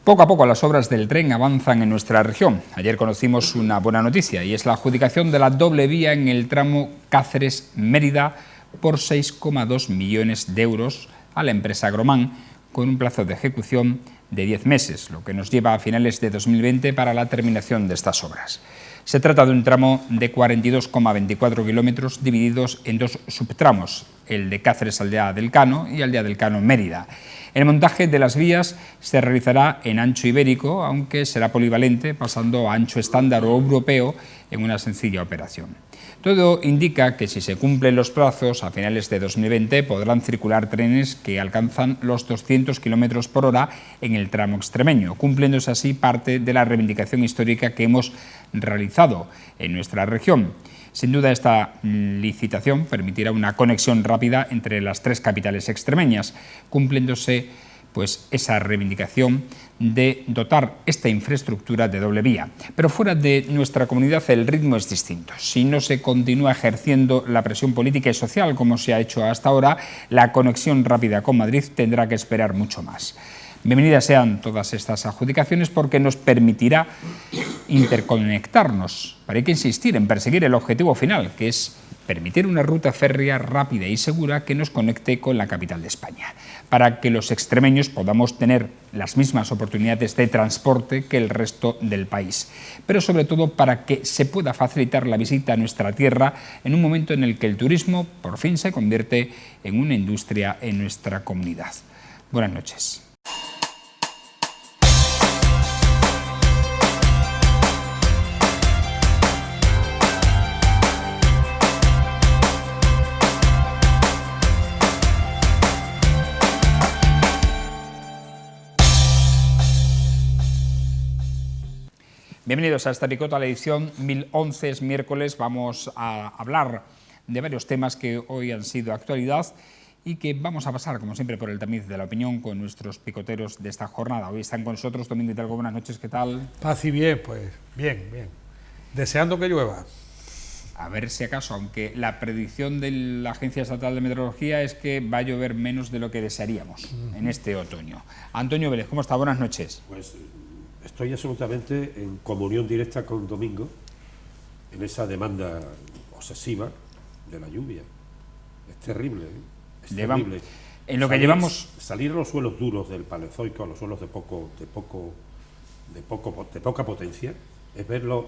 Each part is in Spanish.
Poco a poco las obras del tren avanzan en nuestra región. Ayer conocimos una buena noticia y es la adjudicación de la doble vía en el tramo Cáceres-Mérida por 6,2 millones de euros a la empresa Gromán, con un plazo de ejecución de 10 meses, lo que nos lleva a finales de 2020 para la terminación de estas obras. Se trata de un tramo de 42,24 kilómetros divididos en dos subtramos, el de Cáceres-Aldea del Cano y Aldea del Cano-Mérida. El montaje de las vías se realizará en ancho ibérico, aunque será polivalente, pasando a ancho estándar o europeo en una sencilla operación. Todo indica que si se cumplen los plazos, a finales de 2020 podrán circular trenes que alcanzan los 200 km por hora en el tramo extremeño, cumpliéndose así parte de la reivindicación histórica que hemos realizado en nuestra región. Sin duda, esta licitación permitirá una conexión rápida entre las tres capitales extremeñas, cumpliéndose pues esa reivindicación de dotar esta infraestructura de doble vía. Pero fuera de nuestra comunidad el ritmo es distinto. Si no se continúa ejerciendo la presión política y social como se ha hecho hasta ahora, la conexión rápida con Madrid tendrá que esperar mucho más. Bienvenidas sean todas estas adjudicaciones porque nos permitirá interconectarnos, pero hay que insistir en perseguir el objetivo final, que es permitir una ruta férrea rápida y segura que nos conecte con la capital de España, para que los extremeños podamos tener las mismas oportunidades de transporte que el resto del país, pero sobre todo para que se pueda facilitar la visita a nuestra tierra en un momento en el que el turismo por fin se convierte en una industria en nuestra comunidad. Buenas noches. Bienvenidos a esta picota, la edición 1011, es miércoles. Vamos a hablar de varios temas que hoy han sido actualidad y que vamos a pasar, como siempre, por el tamiz de la opinión con nuestros picoteros de esta jornada. Hoy están con nosotros Domingo Hidalgo. Buenas noches, ¿qué tal? Paz y bien, pues bien. Deseando que llueva. A ver si acaso, aunque la predicción de la Agencia Estatal de Meteorología es que va a llover menos de lo que desearíamos en este otoño. Antonio Vélez, ¿cómo está? Buenas noches. Pues estoy absolutamente en comunión directa con Domingo en esa demanda obsesiva de la lluvia. Es terrible, ¿eh? Es terrible. En lo que llevamos... Salir a los suelos duros del Paleozoico, a los suelos de poca potencia, es ver los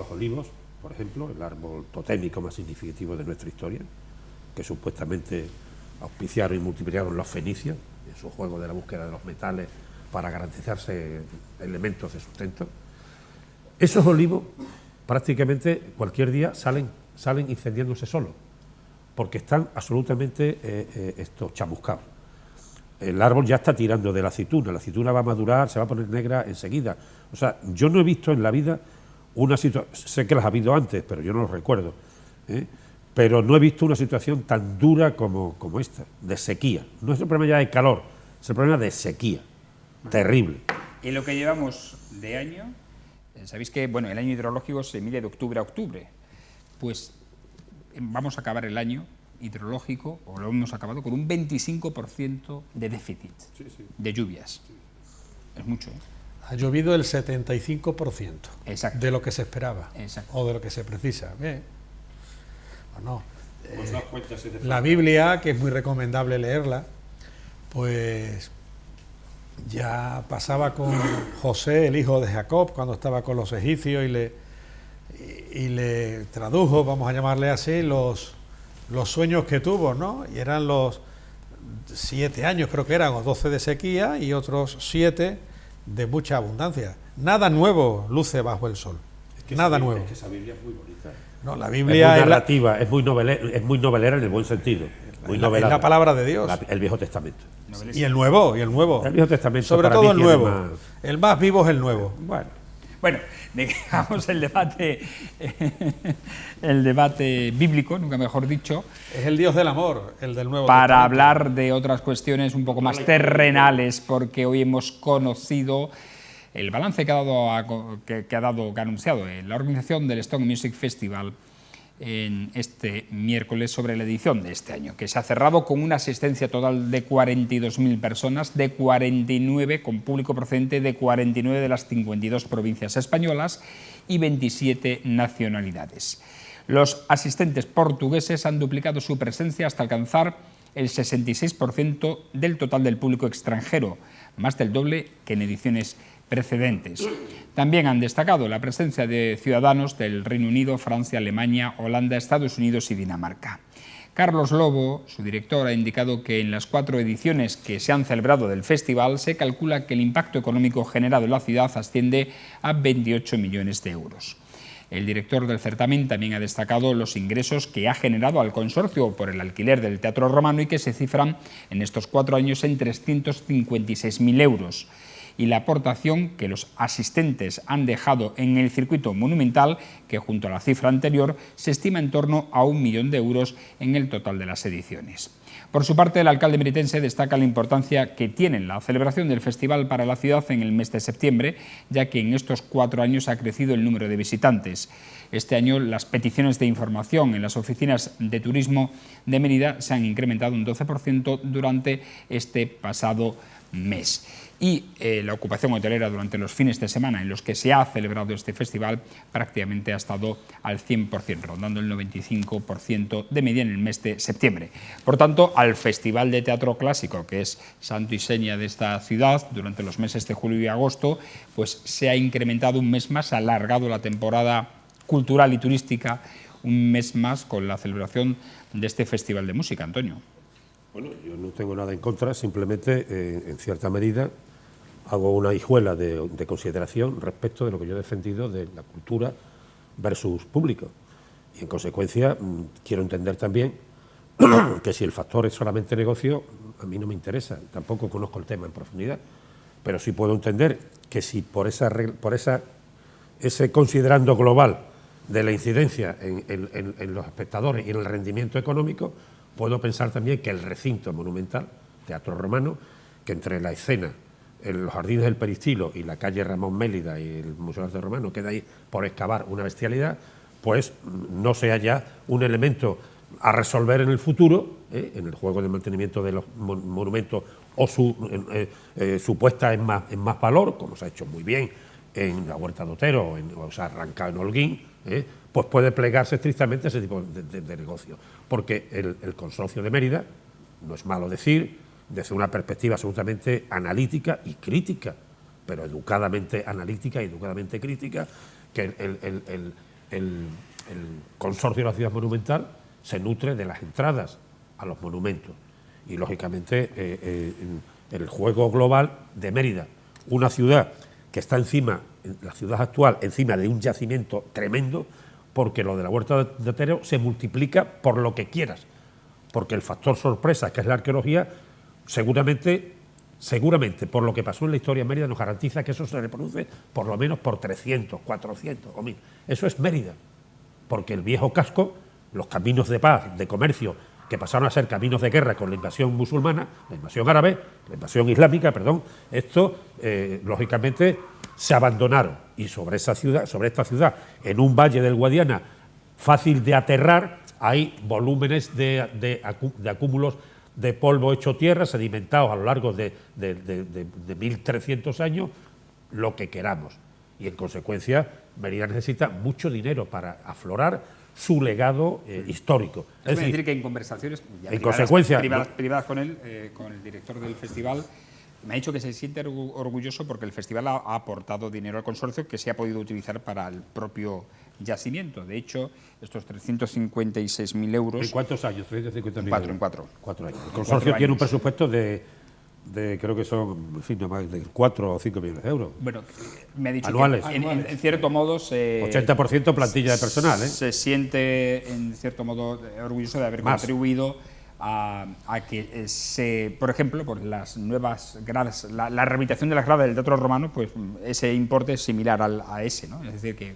olivos, por ejemplo, el árbol totémico más significativo de nuestra historia, que supuestamente auspiciaron y multiplicaron los fenicios en su juego de la búsqueda de los metales para garantizarse elementos de sustento. Esos olivos prácticamente cualquier día salen incendiándose solos, porque están absolutamente chamuscados. El árbol ya está tirando de la aceituna va a madurar, se va a poner negra enseguida. O sea, yo no he visto en la vida una situación, sé que las ha habido antes, pero yo no lo recuerdo, pero no he visto una situación tan dura como esta, de sequía. No es el problema ya de calor, es el problema de sequía. Terrible. En lo que llevamos de año, sabéis que bueno, el año hidrológico se mide de octubre a octubre, pues vamos a acabar el año hidrológico, o lo hemos acabado, con un 25% de déficit de lluvias. Es mucho, ¿eh? Ha llovido el 75% Exacto. de lo que se esperaba. Exacto. O de lo que se precisa. Bien. Bueno, Pues la Biblia, que es muy recomendable leerla, pues ya pasaba con José, el hijo de Jacob, cuando estaba con los egipcios y le tradujo, vamos a llamarle así, los sueños que tuvo, ¿no? Y eran los 7 años, creo que eran, o 12 de sequía y otros 7 de mucha abundancia. Nada nuevo luce bajo el sol. Nada nuevo. Es que esa Biblia es muy bonita. No, la Biblia es muy narrativa, es muy novelera en el buen sentido. Es la palabra de Dios. El Viejo Testamento. Y el Nuevo. El Viejo Testamento. Sobre todo el Nuevo. El más vivo es el Nuevo. Bueno, dejamos el debate bíblico, nunca mejor dicho. Es el Dios del amor, el del Nuevo Para Testamento. hablar de otras cuestiones un poco más terrenales, porque hoy hemos conocido el balance que ha anunciado la organización del Stone Music Festival en este miércoles sobre la edición de este año, que se ha cerrado con una asistencia total de 42.000 personas, de 49, con público procedente de 49 de las 52 provincias españolas y 27 nacionalidades. Los asistentes portugueses han duplicado su presencia hasta alcanzar el 66% del total del público extranjero, más del doble que en ediciones precedentes. También han destacado la presencia de ciudadanos del Reino Unido, Francia, Alemania, Holanda, Estados Unidos y Dinamarca. Carlos Lobo, su director, ha indicado que en las 4 ediciones que se han celebrado del festival se calcula que el impacto económico generado en la ciudad asciende a 28 millones de euros. El director del certamen también ha destacado los ingresos que ha generado al consorcio por el alquiler del Teatro Romano y que se cifran en estos 4 años en 356.000 euros. Y la aportación que los asistentes han dejado en el circuito monumental, que junto a la cifra anterior se estima en torno a 1 millón de euros en el total de las ediciones. Por su parte, el alcalde meritense destaca la importancia que tiene la celebración del festival para la ciudad en el mes de septiembre, ya que en estos 4 años ha crecido el número de visitantes. Este año las peticiones de información en las oficinas de turismo de Mérida se han incrementado un 12% durante este pasado mes. Y la ocupación hotelera durante los fines de semana en los que se ha celebrado este festival prácticamente ha estado al 100%, rondando el 95% de media en el mes de septiembre. Por tanto, al Festival de Teatro Clásico, que es santo y seña de esta ciudad, durante los meses de julio y agosto, pues se ha incrementado un mes más, ha alargado la temporada cultural y turística un mes más con la celebración de este Festival de Música. Antonio. Bueno, yo no tengo nada en contra, simplemente, en cierta medida, hago una hijuela de consideración respecto de lo que yo he defendido de la cultura versus público. Y, en consecuencia, quiero entender también que si el factor es solamente negocio, a mí no me interesa, tampoco conozco el tema en profundidad, pero sí puedo entender que si por ese considerando global de la incidencia en los espectadores y en el rendimiento económico, puedo pensar también que el recinto monumental, Teatro Romano, que entre la escena, los jardines del Peristilo y la calle Ramón Mélida y el Museo de Arte Romano, queda ahí por excavar una bestialidad, pues no sea ya un elemento a resolver en el futuro, en el juego de mantenimiento de los monumentos o su puesta en más valor, como se ha hecho muy bien en la Huerta de Otero o se ha arrancado en Holguín, pues puede plegarse estrictamente ese tipo de negocio. Porque el Consorcio de Mérida, no es malo decir, desde una perspectiva absolutamente analítica y crítica, pero educadamente analítica y educadamente crítica, que el Consorcio de la Ciudad Monumental se nutre de las entradas a los monumentos. Y, lógicamente, el juego global de Mérida, una ciudad que está encima, la ciudad actual, encima de un yacimiento tremendo, porque lo de la Huerta de Otero se multiplica por lo que quieras, porque el factor sorpresa, que es la arqueología, seguramente, por lo que pasó en la historia de Mérida, nos garantiza que eso se reproduce por lo menos por 300, 400 o 1000. Eso es Mérida, porque el viejo casco, los caminos de paz, de comercio, que pasaron a ser caminos de guerra con la invasión musulmana, la invasión árabe, la invasión islámica, perdón, esto, lógicamente, se abandonaron. Y sobre esta ciudad, en un valle del Guadiana, fácil de aterrar, hay volúmenes de acúmulos de polvo hecho tierra, sedimentados a lo largo de 1.300 años, lo que queramos. Y, en consecuencia, Mérida necesita mucho dinero para aflorar su legado histórico. Es decir, que en conversaciones privadas con él, con el director del festival, me ha dicho que se siente orgulloso porque el festival ha aportado dinero al consorcio que se ha podido utilizar para el propio yacimiento. De hecho, estos 356.000 euros... ¿En cuántos años? 350.000 en 4. 4 años. El consorcio tiene un presupuesto de creo que son, en fin, no más de 4 o 5 millones de euros. Bueno, me ha dicho anuales. Que en cierto modo 80% plantilla de personal, se siente en cierto modo orgulloso de haber contribuido a que por ejemplo, por las nuevas gradas, la rehabilitación de las gradas del Teatro Romano, pues ese importe es similar a ese, ¿no? Es decir que...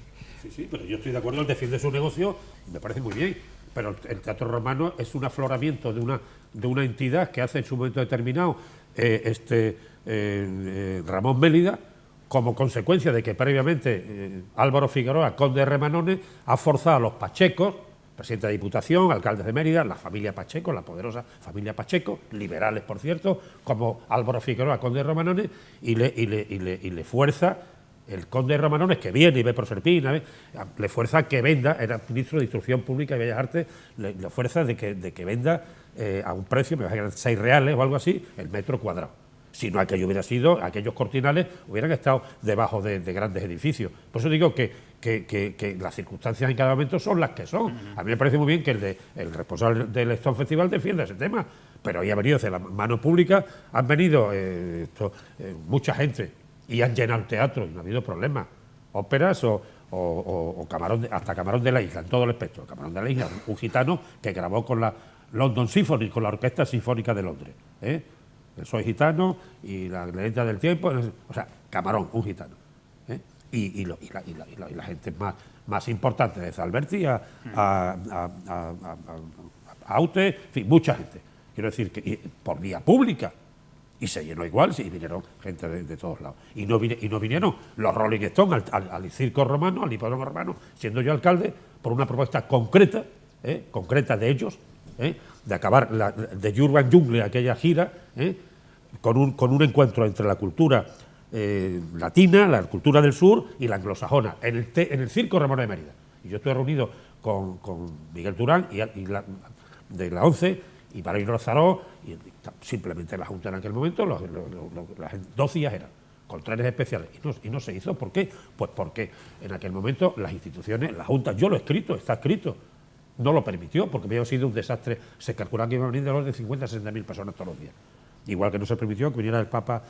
Sí, pero yo estoy de acuerdo, él defiende su negocio y me parece muy bien, pero el Teatro Romano es un afloramiento de una entidad que hace en su momento determinado Ramón Mélida, como consecuencia de que previamente Álvaro Figueroa, conde de Remanones, ha forzado a los pachecos, presidente de Diputación, alcaldes de Mérida, la familia Pacheco, la poderosa familia Pacheco, liberales por cierto, como Álvaro Figueroa, conde de Romanones, y le fuerza el conde de Romanones, que viene y ve Proserpina, le fuerza que venda, era ministro de Instrucción Pública y Bellas Artes, le fuerza de que venda a un precio, me parece que eran 6 reales o algo así, el metro cuadrado. Si no, aquello hubiera sido, aquellos cortinales hubieran estado debajo de grandes edificios. Por eso digo que las circunstancias en cada momento son las que son. A mí me parece muy bien que el responsable del Stone Festival defienda ese tema, pero ahí ha venido desde la mano pública, han venido mucha gente y han llenado el teatro y no ha habido problemas. Óperas o Camarón, hasta Camarón de la Isla, en todo el espectro. Camarón de la Isla, un gitano que grabó con la London Symphony, con la Orquesta Sinfónica de Londres. Soy gitano y la leyenda del tiempo, o sea, Camarón, un gitano. Y la gente más importante, desde Alberti a Aute, en fin, mucha gente. Quiero decir que por vía pública. Y se llenó igual, sí, vinieron gente de todos lados. Y no vinieron los Rolling Stones al circo romano, al hipódromo romano, siendo yo alcalde, por una propuesta concreta de ellos, de acabar de Urban Jungle, aquella gira, con un encuentro entre la cultura latina, la cultura del sur y la anglosajona, en el circo Ramón de Mérida. Y yo estuve reunido con Miguel Durán de la ONCE, y para ir a Rozaró, y simplemente la Junta en aquel momento, las 2 días eran, con trenes especiales, y no se hizo. ¿Por qué? Pues porque en aquel momento las instituciones, la Junta, yo lo he escrito, está escrito, no lo permitió, porque había sido un desastre. Se calculaba que iban a venir de los de 50 a 60.000 personas todos los días. Igual que no se permitió que viniera el Papa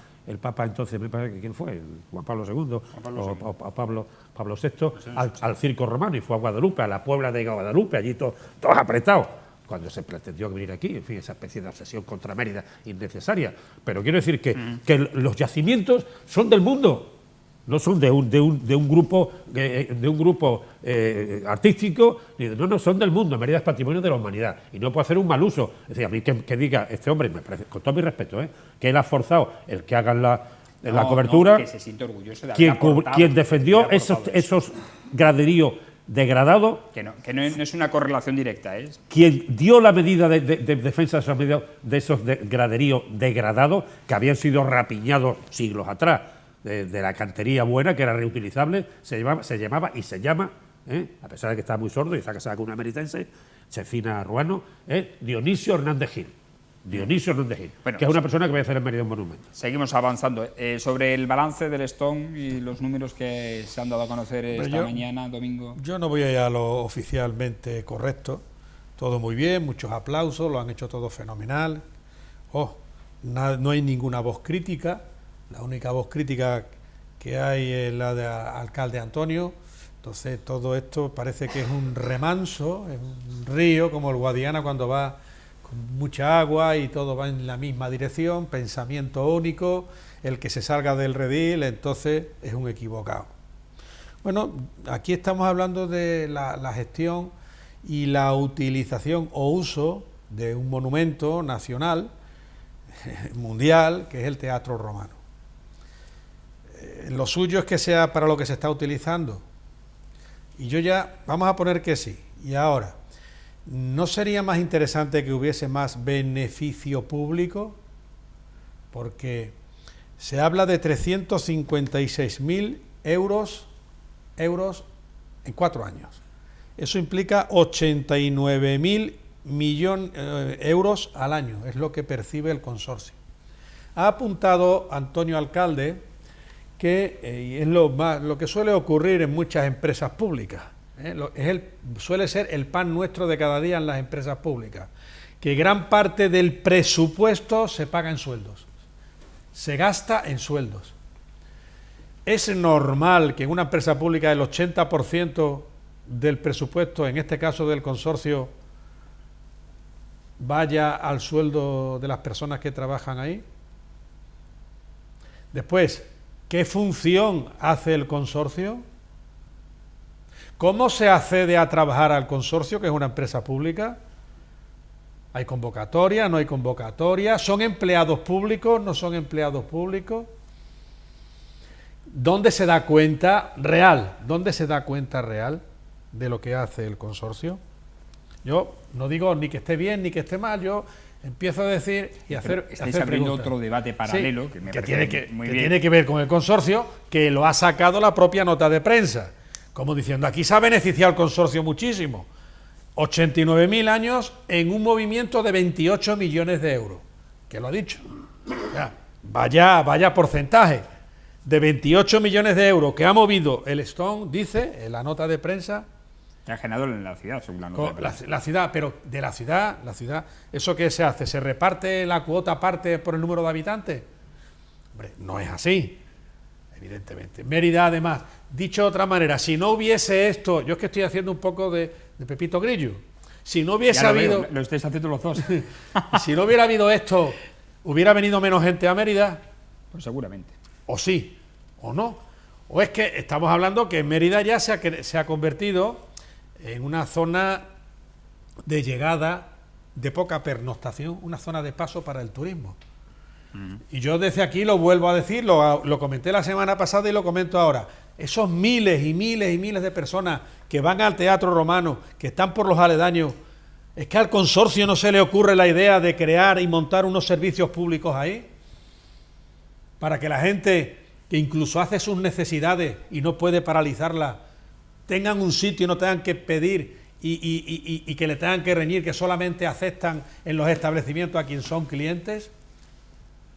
entonces, me parece que ¿quién fue? Juan Pablo II o Pablo VI, al circo romano, y fue a Guadalupe, a la Puebla de Guadalupe, allí todos apretados, cuando se pretendió venir aquí, en fin, esa especie de obsesión contra Mérida innecesaria. Pero quiero decir que los yacimientos son del mundo, no son de un grupo artístico, no, son del mundo. Mérida es patrimonio de la humanidad y no puede hacer un mal uso. Es decir, a mí que diga este hombre, me parece, con todo mi respeto, que él ha forzado el que hagan la cobertura, que se siente orgulloso de haber quien defendió esos graderíos degradados, que no es una correlación directa, quien dio la medida de defensa de esos graderíos degradados, que habían sido rapiñados siglos atrás de la cantería buena, que era reutilizable, se llamaba y se llama, a pesar de que está muy sordo y está casada con una meritense, Chefina Ruano, Dionisio Hernández Gil. Bueno, que es una persona que va a hacer en Mérida un monumento. Seguimos avanzando. Sobre el balance del Stone y los números que se han dado a conocer esta mañana, domingo. Yo no voy a ir a lo oficialmente correcto. Todo muy bien, muchos aplausos, lo han hecho todo fenomenal. No hay ninguna voz crítica. La única voz crítica que hay es la de alcalde Antonio. Entonces todo esto parece que es un remanso, es un río, como el Guadiana cuando va con mucha agua y todo va en la misma dirección, pensamiento único, el que se salga del redil entonces es un equivocado. Bueno, aquí estamos hablando de la gestión y la utilización o uso de un monumento nacional, mundial, que es el Teatro Romano. Lo suyo es que sea para lo que se está utilizando. Y vamos a poner que sí. Y ahora, ¿no sería más interesante que hubiese más beneficio público? Porque se habla de 356.000 euros en 4 años. Eso implica 89.000 millones euros al año, es lo que percibe el consorcio. Ha apuntado Antonio Alcalde que es lo que suele ocurrir en muchas empresas públicas. Suele ser el pan nuestro de cada día en las empresas públicas, que gran parte del presupuesto se paga en sueldos, se gasta en sueldos. Es normal que en una empresa pública el 80% del presupuesto, en este caso del consorcio, vaya al sueldo de las personas que trabajan ahí. Después, ¿qué función hace el consorcio? ¿Cómo se accede a trabajar al consorcio, que es una empresa pública? ¿Hay convocatoria? ¿No hay convocatoria? ¿Son empleados públicos? ¿No son empleados públicos? ¿Dónde se da cuenta real? ¿Dónde se da cuenta real de lo que hace el consorcio? Yo no digo ni que esté bien ni que esté mal, yo empiezo a decir y hacer estáis hacer abriendo preguntas. otro debate paralelo, Sí, que me que parece muy bien. tiene que ver con el consorcio, que lo ha sacado la propia nota de prensa, como diciendo, aquí se ha beneficiado el consorcio muchísimo. 89.000 años en un movimiento de 28 millones de euros, que lo ha dicho. Ya, vaya porcentaje de 28 millones de euros que ha movido el Stone, dice en la nota de prensa, Que ha generado en la ciudad, según la nota de prensa. la ciudad, pero de la ciudad, ¿eso qué se hace? ¿Se reparte la cuota parte por el número de habitantes? Hombre, no es así, evidentemente. Mérida, además, dicho de otra manera, si no hubiese esto, yo es que estoy haciendo un poco de Pepito Grillo, si no hubiese Ya lo habido, veo, lo estáis haciendo los dos. si no hubiera habido esto, ¿hubiera venido menos gente a Mérida? Pues seguramente. O sí, o no. O es que estamos hablando que Mérida ya se ha convertido en una zona de llegada, de poca pernoctación, una zona de paso para el turismo. Y yo desde aquí lo vuelvo a decir, lo comenté la semana pasada y lo comento ahora. Esos miles y miles y miles de personas que van al Teatro Romano, que están por los aledaños, es que al consorcio no se le ocurre la idea de crear y montar unos servicios públicos ahí, para que la gente que incluso hace sus necesidades y no puede paralizarlas, tengan un sitio y no tengan que pedir y que le tengan que reñir, que solamente aceptan en los establecimientos a quien son clientes.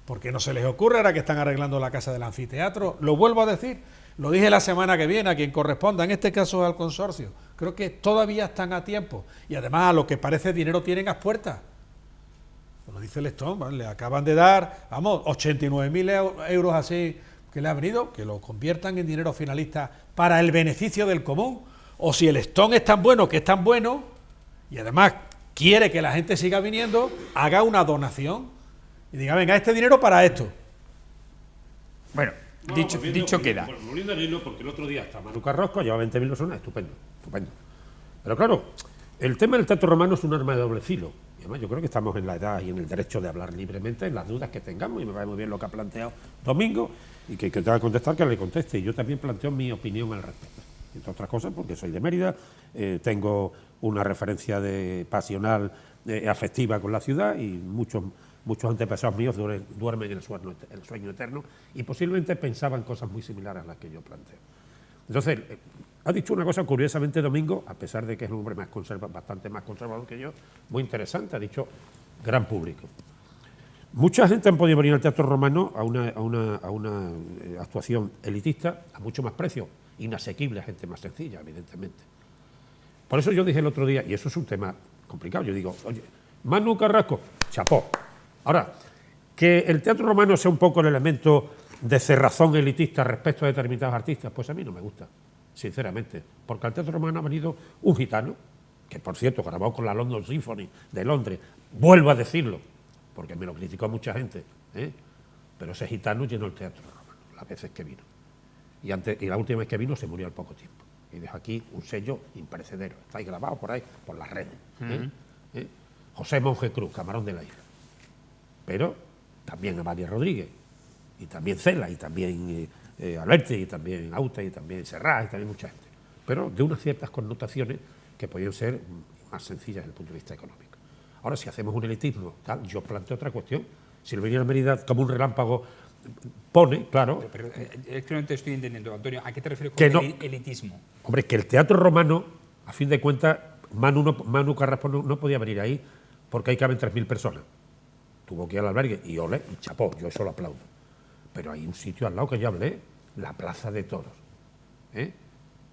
Porque no se les ocurre ahora que están arreglando la casa del anfiteatro. Lo vuelvo a decir, lo dije la semana que viene a quien corresponda, en este caso al consorcio. Creo que todavía están a tiempo. Y además a lo que parece dinero tienen a puertas. Lo dice el Stone, ¿vale? Le acaban de dar, 89.000 euros así que le ha venido, que lo conviertan en dinero finalista para el beneficio del común. O si el Stone es tan bueno, que es tan bueno, y además quiere que la gente siga viniendo, haga una donación y diga, venga, este dinero para esto. Bueno, dicho queda. Volviendo al hilo, porque el otro día hasta Manu Carrasco lleva 20.000 personas, estupendo. Pero claro, el tema del Teatro Romano es un arma de doble filo. Y además yo creo que estamos en la edad y en el derecho de hablar libremente, en las dudas que tengamos, y me parece muy bien lo que ha planteado Domingo, y que tenga que contestar, que le conteste. Y yo también planteo mi opinión al respecto. Entre otras cosas, porque soy de Mérida, tengo una referencia pasional, afectiva con la ciudad, y muchos antepasados míos duermen en el sueño eterno, y posiblemente pensaban cosas muy similares a las que yo planteo. Entonces, ha dicho una cosa curiosamente Domingo, a pesar de que es un hombre bastante más conservador que yo, muy interesante, ha dicho gran público. Mucha gente han podido venir al Teatro Romano a una actuación elitista a mucho más precio, inasequible a gente más sencilla, evidentemente. Por eso yo dije el otro día, y eso es un tema complicado, yo digo, oye, Manu Carrasco, chapó. Ahora, que el Teatro Romano sea un poco el elemento de cerrazón elitista respecto a determinados artistas, pues a mí no me gusta, sinceramente, porque al Teatro Romano ha venido un gitano, que por cierto grabó con la London Symphony de Londres, vuelvo a decirlo, porque me lo criticó mucha gente, pero ese gitano llenó el Teatro Romano las veces que vino. Y la última vez que vino se murió al poco tiempo. Y deja aquí un sello imperecedero. Está ahí grabado por ahí, por las redes. José Monje Cruz, Camarón de la Isla. Pero también Amalia Rodríguez, y también Cela, y también Alberti, y también Auta, y también Serrat, y también mucha gente. Pero de unas ciertas connotaciones que podían ser más sencillas desde el punto de vista económico. Ahora, si hacemos un elitismo, tal, yo planteo otra cuestión. Si el venir a Mérida como un relámpago pone, claro... Pero es que no te estoy entendiendo, Antonio. ¿A qué te refieres que con no, elitismo? Hombre, que el Teatro Romano, a fin de cuentas, Manu Carrasco no podía venir ahí porque ahí caben 3.000 personas. Tuvo que ir al albergue y ole, y chapó, yo eso lo aplaudo. Pero hay un sitio al lado que ya hablé, la Plaza de Toros.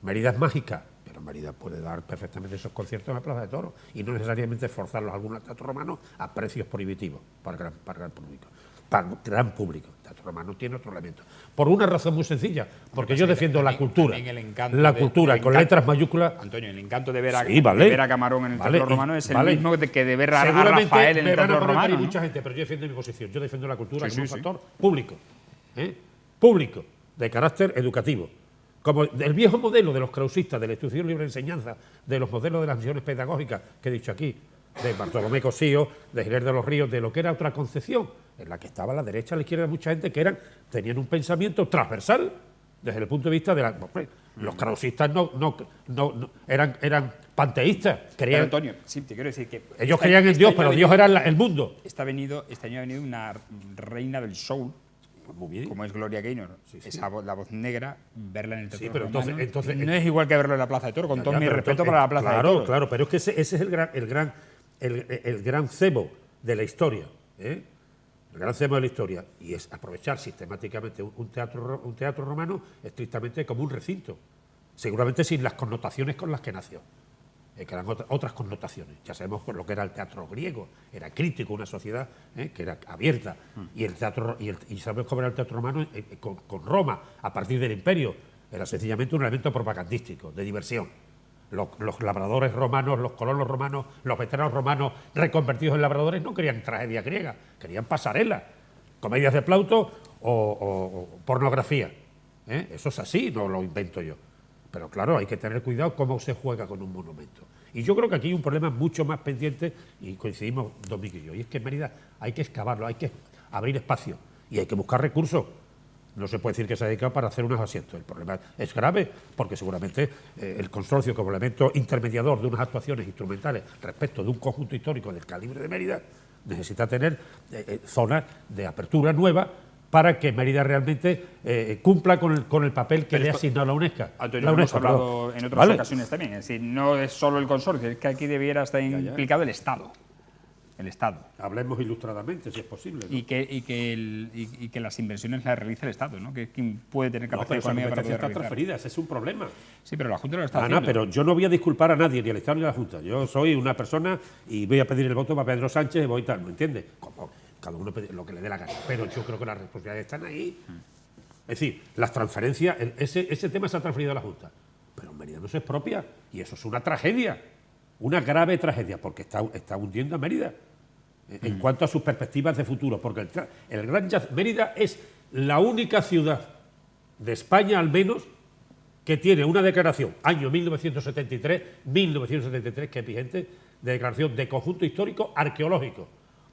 Mérida es mágica, pero Mérida puede dar perfectamente esos conciertos en la Plaza de Toros y no necesariamente forzarlos a algún Teatro Romano a precios prohibitivos para el gran público. Para el gran público. El Teatro Romano tiene otro elemento. Por una razón muy sencilla, porque yo defiendo la cultura. La cultura, con letras mayúsculas. Antonio, el encanto de ver a, sí, vale, de ver a Camarón en el Teatro Romano es el mismo que de ver a Rafael en el Teatro Romano. Hay mucha gente, pero yo defiendo mi posición. Yo defiendo la cultura como un factor público. Público, de carácter educativo. Como el viejo modelo de los krausistas, de la Institución Libre de Enseñanza, de los modelos de las misiones pedagógicas que he dicho aquí, de Bartolomé Cosío, de Giler de los Ríos, de lo que era otra concepción, en la que estaba la derecha, la izquierda, mucha gente que tenían un pensamiento transversal desde el punto de vista de los krausistas eran panteístas. Pero, Antonio, sí, te quiero decir que... Ellos creían en Dios, pero Dios era el mundo. Este año ha venido una reina del soul, Muy bien. como es Gloria Gaynor, la voz negra, verla en el Teatro pero Romano, entonces no es igual que verlo en la Plaza de Toros, con todo mi respeto para la Plaza de Toros. Claro, pero es que ese es el gran cebo de la historia, ¿eh? El gran cebo de la historia, y es aprovechar sistemáticamente un teatro romano estrictamente como un recinto, seguramente sin las connotaciones con las que nació, que eran otras connotaciones. Ya sabemos lo que era el teatro griego, era crítico, una sociedad que era abierta, y sabemos cómo era el teatro romano con Roma, a partir del Imperio, era sencillamente un elemento propagandístico, de diversión. Los labradores romanos, los colonos romanos, los veteranos romanos reconvertidos en labradores no querían tragedia griega, querían pasarela, comedias de Plauto o pornografía. Eso es así, no lo invento yo. Pero claro, hay que tener cuidado cómo se juega con un monumento. Y yo creo que aquí hay un problema mucho más pendiente, y coincidimos Domingo y yo, y es que en Mérida hay que excavarlo, hay que abrir espacio y hay que buscar recursos. No se puede decir que se ha dedicado para hacer unos asientos. El problema es grave porque seguramente el consorcio, como elemento intermediador de unas actuaciones instrumentales respecto de un conjunto histórico del calibre de Mérida, necesita tener zonas de apertura nueva para que Mérida realmente cumpla con el papel que le ha asignado la UNESCO. Antonio, lo hemos hablado en otras ocasiones también. Es decir, no es solo el consorcio, es que aquí debiera estar implicado el Estado. El Estado. Hablemos ilustradamente, si es posible, ¿no? Y que las inversiones las realice el Estado, ¿no? Que quien puede tener capacidad económica para poder están transferidas, es un problema. Sí, pero la Junta lo está haciendo. Pero yo no voy a disculpar a nadie, ni al Estado ni a la Junta. Yo soy una persona y voy a pedir el voto para Pedro Sánchez y voy tal, ¿me entiendes? Como cada uno lo que le dé la gana. Pero yo creo que las responsabilidades están ahí. Es decir, las transferencias, ese tema se ha transferido a la Junta. Pero en Mérida no se expropia y eso es una tragedia, una grave tragedia, porque está hundiendo a Mérida en cuanto a sus perspectivas de futuro, porque el Gran Mérida es la única ciudad de España, al menos, que tiene una declaración, año 1973, que es vigente, de declaración de conjunto histórico arqueológico,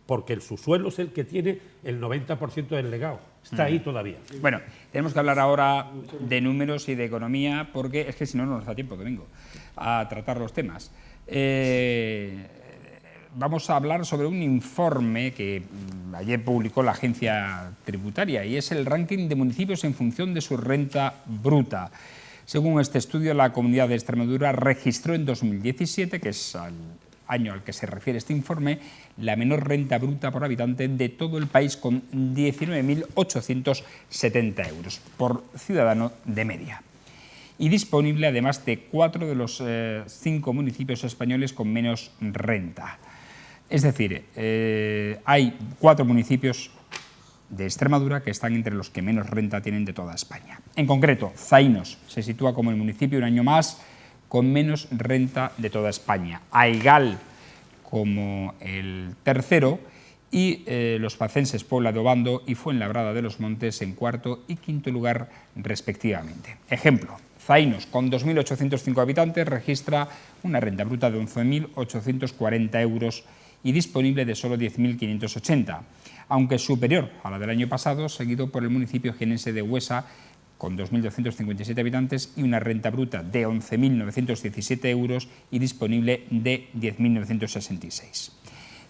porque el subsuelo es el que tiene el 90% del legado, está ahí todavía. Bueno, tenemos que hablar ahora de números y de economía, porque es que si no, no nos da tiempo, Domingo, a tratar los temas. Vamos a hablar sobre un informe que ayer publicó la agencia tributaria, y es el ranking de municipios en función de su renta bruta. Según este estudio, la Comunidad de Extremadura registró en 2017, que es el año al que se refiere este informe, la menor renta bruta por habitante de todo el país, con 19.870 euros por ciudadano de media. Y disponible además de 4 de los 5 municipios españoles con menos renta. Es decir, hay 4 municipios de Extremadura que están entre los que menos renta tienen de toda España. En concreto, Zainos se sitúa como el municipio un año más con menos renta de toda España. Aigal como el tercero, y los pacenses Puebla de Obando y Fuenlabrada de los Montes en cuarto y quinto lugar respectivamente. Ejemplo, Zainos, con 2.805 habitantes, registra una renta bruta de 11.840 euros y disponible de solo 10.580, aunque superior a la del año pasado, seguido por el municipio jienense de Huesa, con 2.257 habitantes y una renta bruta de 11.917 euros y disponible de 10.966.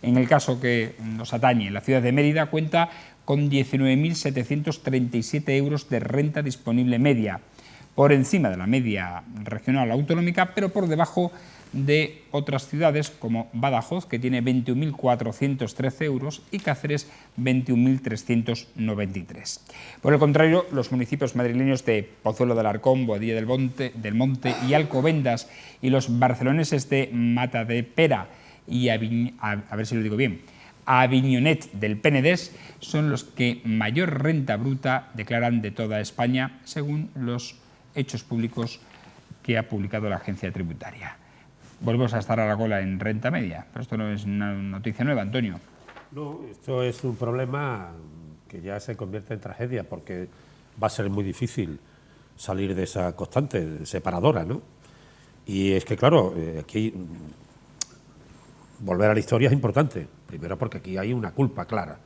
En el caso que nos atañe, la ciudad de Mérida cuenta con 19.737 euros de renta disponible media, por encima de la media regional autonómica, pero por debajo de otras ciudades como Badajoz, que tiene 21.413 euros, y Cáceres, 21.393. Por el contrario, los municipios madrileños de Pozuelo de Alarcón, Boadilla del Monte y Alcobendas, y los barceloneses de Matadepera y Avinyonet del Penedès, son los que mayor renta bruta declaran de toda España, según los hechos públicos que ha publicado la agencia tributaria. Volvemos a estar a la cola en renta media, pero esto no es una noticia nueva, Antonio. No, esto es un problema que ya se convierte en tragedia, porque va a ser muy difícil salir de esa constante separadora, ¿no? Y es que, claro, aquí volver a la historia es importante, primero porque aquí hay una culpa clara.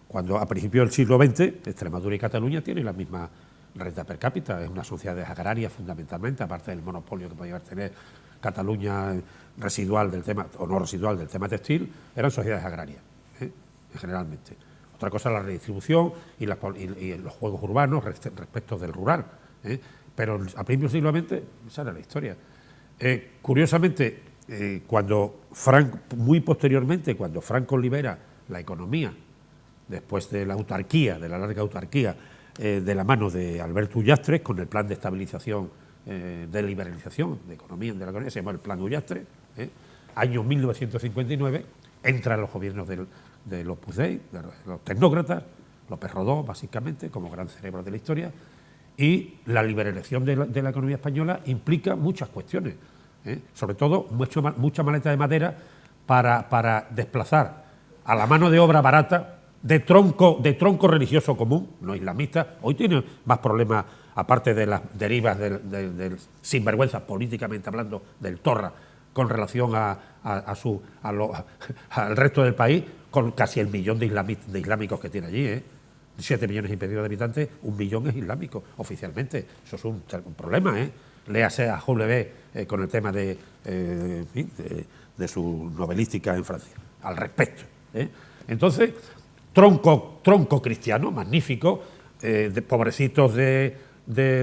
Cuando a principios del siglo XX, Extremadura y Cataluña tienen la misma renta per cápita, es una sociedad agraria fundamentalmente, aparte del monopolio que podía tener Cataluña residual del tema, o no residual del tema textil, eran sociedades agrarias, generalmente. Otra cosa es la redistribución y los juegos urbanos respecto del rural, pero a principios del siglo XX esa era la historia. Curiosamente, muy posteriormente, cuando Franco libera la economía, después de la autarquía, de la larga autarquía, de la mano de Alberto Ullastre, con el plan de estabilización, de liberalización de economía, se llama el plan Ullastre, año 1959, entran los gobiernos de los Puigdemont, de los tecnócratas, López Rodó, básicamente, como gran cerebro de la historia, y la liberalización de la economía española implica muchas cuestiones, sobre todo mucha maleta de madera para desplazar a la mano de obra barata de tronco religioso común, no islamista. Hoy tiene más problemas, aparte de las derivas del sinvergüenza, políticamente hablando, del Torra, con relación al resto del país, con casi el millón de islámicos que tiene allí, 7 millones y medio de habitantes, 1 millón es islámico, oficialmente. Eso es un problema, Léase a Jules con el tema de su novelística en Francia, al respecto. Entonces, tronco cristiano, magnífico, de pobrecitos de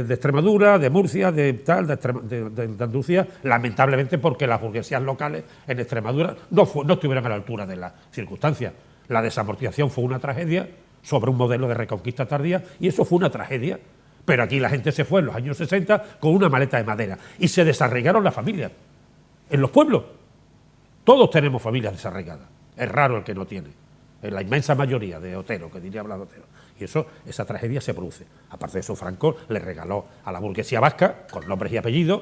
Extremadura, de Murcia, de Andalucía, lamentablemente porque las burguesías locales en Extremadura no estuvieron a la altura de las circunstancias. La desamortización fue una tragedia sobre un modelo de reconquista tardía, y eso fue una tragedia. Pero aquí la gente se fue en los años 60 con una maleta de madera y se desarraigaron las familias. En los pueblos todos tenemos familias desarraigadas, es raro el que no tiene, en la inmensa mayoría de Otero, que diría hablar Otero. Y esa tragedia se produce. Aparte de eso, Franco le regaló a la burguesía vasca, con nombres y apellidos,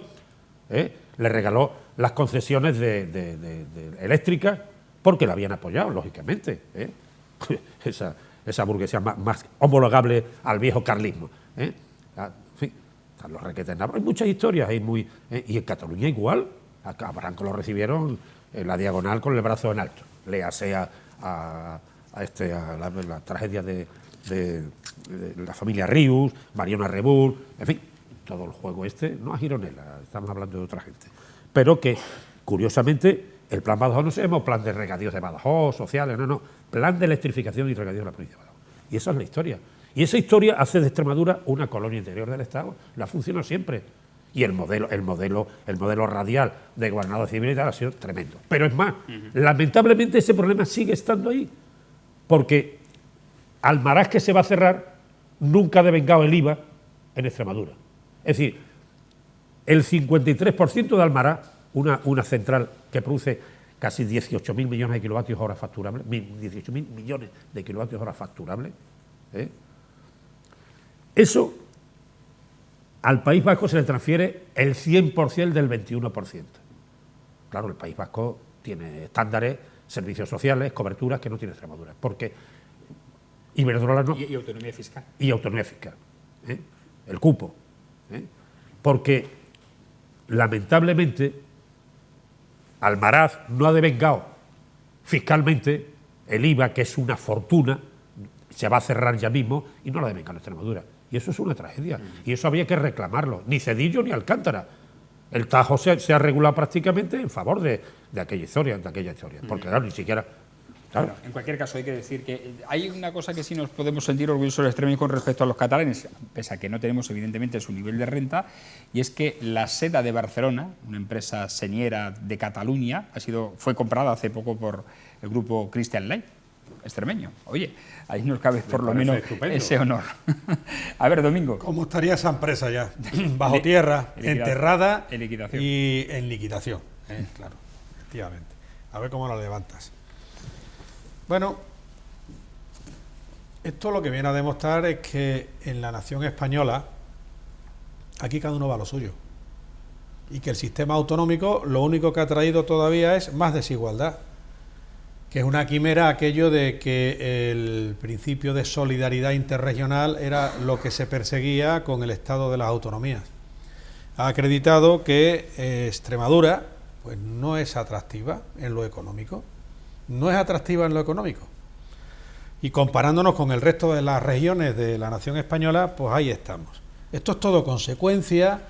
le regaló las concesiones de eléctricas, porque la habían apoyado, lógicamente. Esa burguesía más homologable al viejo carlismo. En fin, están los requetes. Hay muchas historias, y en Cataluña igual. A Franco lo recibieron en la diagonal con el brazo en alto. Léase a la tragedia de la familia Rius, Mariona Rebull, en fin, todo el juego no a Gironella, estamos hablando de otra gente. Pero que, curiosamente, el plan Badajoz no se llama plan de regadíos de Badajoz, sociales, no, plan de electrificación y regadíos de la provincia de Badajoz. Y esa es la historia. Y esa historia hace de Extremadura una colonia interior del Estado, la ha funcionado siempre. Y el modelo radial de gobernador civil y tal ha sido tremendo. Pero es más, lamentablemente ese problema sigue estando ahí, porque Almaraz, que se va a cerrar, nunca ha devengado el IVA en Extremadura. Es decir, el 53% de Almaraz, una central que produce casi 18.000 millones de kilovatios hora facturables, 18.000 millones de kilovatios hora facturables, eso al País Vasco se le transfiere el 100% del 21%. Claro, el País Vasco tiene estándares, servicios sociales, coberturas que no tiene Extremadura, porque Iberdrola no. Y autonomía fiscal. Y autonomía fiscal, el cupo, porque lamentablemente Almaraz no ha devengado fiscalmente el IVA, que es una fortuna, se va a cerrar ya mismo, y no lo ha devengado en Extremadura. Y eso es una tragedia. Y eso había que reclamarlo. Ni Cedillo ni Alcántara. El Tajo se ha regulado prácticamente en favor de aquella historia. Porque claro, ni siquiera... Claro. Bueno, en cualquier caso, hay que decir que hay una cosa que sí nos podemos sentir orgullosos los extremeños con respecto a los catalanes, pese a que no tenemos evidentemente su nivel de renta, y es que la Seda de Barcelona, una empresa señera de Cataluña, fue comprada hace poco por el grupo Christian Light, extremeño. Oye, ahí nos cabe por lo menos estupendo. Ese honor. A ver, Domingo. ¿Cómo estaría esa empresa ya? Bajo tierra, enterrada en liquidación. Y en liquidación. Claro, efectivamente. A ver cómo la levantas. Bueno, esto lo que viene a demostrar es que en la nación española, aquí cada uno va a lo suyo. Y que el sistema autonómico lo único que ha traído todavía es más desigualdad. Que es una quimera aquello de que el principio de solidaridad interregional era lo que se perseguía con el estado de las autonomías. Ha acreditado que Extremadura pues no es atractiva en lo económico. No es atractiva en lo económico. Y comparándonos con el resto de las regiones de la nación española, pues ahí estamos. Esto es todo consecuencia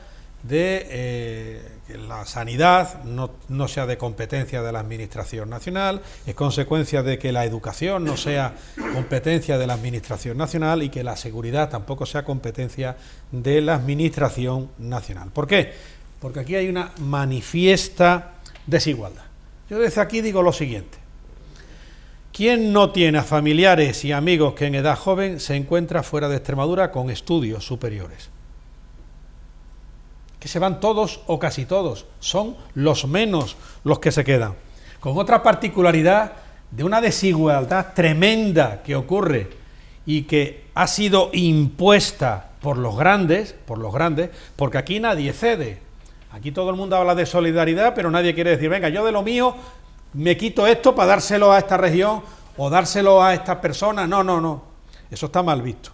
de que la sanidad no sea de competencia de la Administración Nacional, es consecuencia de que la educación no sea competencia de la Administración Nacional y que la seguridad tampoco sea competencia de la Administración Nacional. ¿Por qué? Porque aquí hay una manifiesta desigualdad. Yo desde aquí digo lo siguiente: ¿quién no tiene a familiares y amigos que en edad joven se encuentra fuera de Extremadura con estudios superiores? Que se van todos o casi todos, son los menos los que se quedan. Con otra particularidad de una desigualdad tremenda que ocurre y que ha sido impuesta por los grandes, porque aquí nadie cede. Aquí todo el mundo habla de solidaridad, pero nadie quiere decir, venga, yo de lo mío me quito esto para dárselo a esta región o dárselo a esta persona. No, no, no. Eso está mal visto.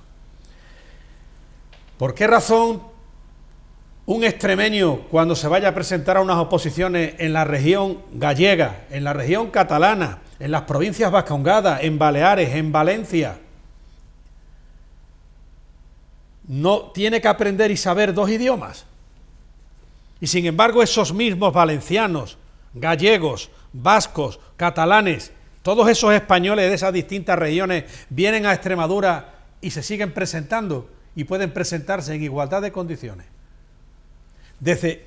¿Por qué razón un extremeño, cuando se vaya a presentar a unas oposiciones en la región gallega, en la región catalana, en las provincias vascongadas, en Baleares, en Valencia, no tiene que aprender y saber 2 idiomas? Y sin embargo esos mismos valencianos, gallegos, vascos, catalanes, todos esos españoles de esas distintas regiones vienen a Extremadura y se siguen presentando y pueden presentarse en igualdad de condiciones.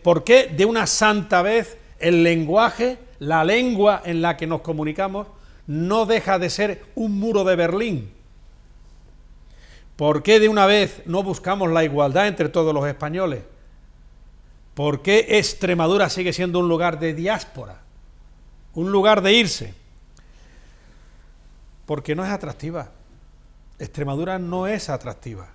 ¿Por qué de una santa vez el lenguaje, la lengua en la que nos comunicamos, no deja de ser un muro de Berlín? ¿Por qué de una vez no buscamos la igualdad entre todos los españoles? ¿Por qué Extremadura sigue siendo un lugar de diáspora, un lugar de irse? Porque no es atractiva. Extremadura no es atractiva.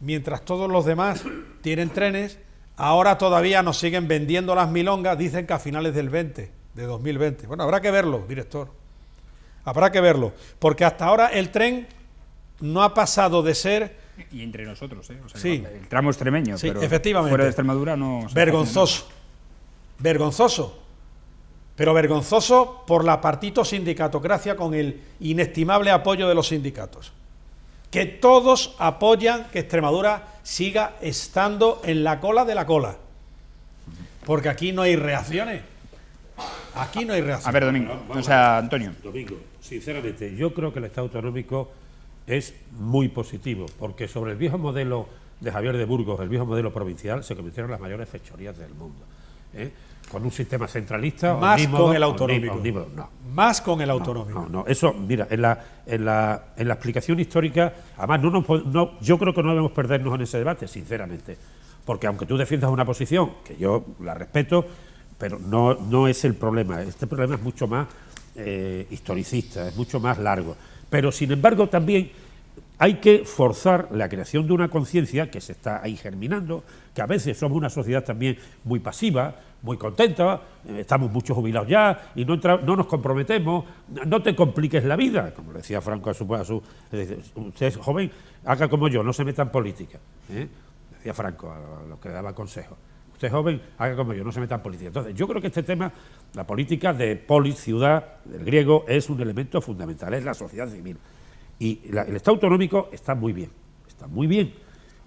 Mientras todos los demás tienen trenes, ahora todavía nos siguen vendiendo las milongas, dicen que a finales del 2020. Bueno, habrá que verlo, director. Habrá que verlo, porque hasta ahora el tren no ha pasado de ser... Y entre nosotros, ¿eh? O sea, sí, el tramo extremeño, sí, pero efectivamente, fuera de Extremadura no... Vergonzoso. Vergonzoso. Pero vergonzoso por la partito sindicatocracia con el inestimable apoyo de los sindicatos. Que todos apoyan que Extremadura siga estando en la cola de la cola. Porque aquí no hay reacciones. Aquí no hay reacciones. A ver, Domingo, Antonio. Domingo, sinceramente, yo creo que el Estado autonómico es muy positivo, porque sobre el viejo modelo de Javier de Burgos, el viejo modelo provincial, se cometieron las mayores fechorías del mundo. Con un sistema centralista... Más con el autonómico. No. Más con el autonómico. No, eso, mira, en la explicación histórica, además, yo creo que no debemos perdernos en ese debate, sinceramente, porque aunque tú defiendas una posición, que yo la respeto, pero no es el problema. Este problema es mucho más historicista, es mucho más largo. Pero, sin embargo, también hay que forzar la creación de una conciencia que se está ahí germinando, que a veces somos una sociedad también muy pasiva, muy contenta, estamos muchos jubilados ya y no nos comprometemos, no te compliques la vida, como le decía Franco a su usted es joven, haga como yo, no se meta en política, decía Franco a los que le daba consejos. Usted es joven, haga como yo, no se meta en política. Entonces, yo creo que este tema, la política de polis, ciudad, del griego, es un elemento fundamental, es la sociedad civil. Y el Estado autonómico está muy bien, está muy bien.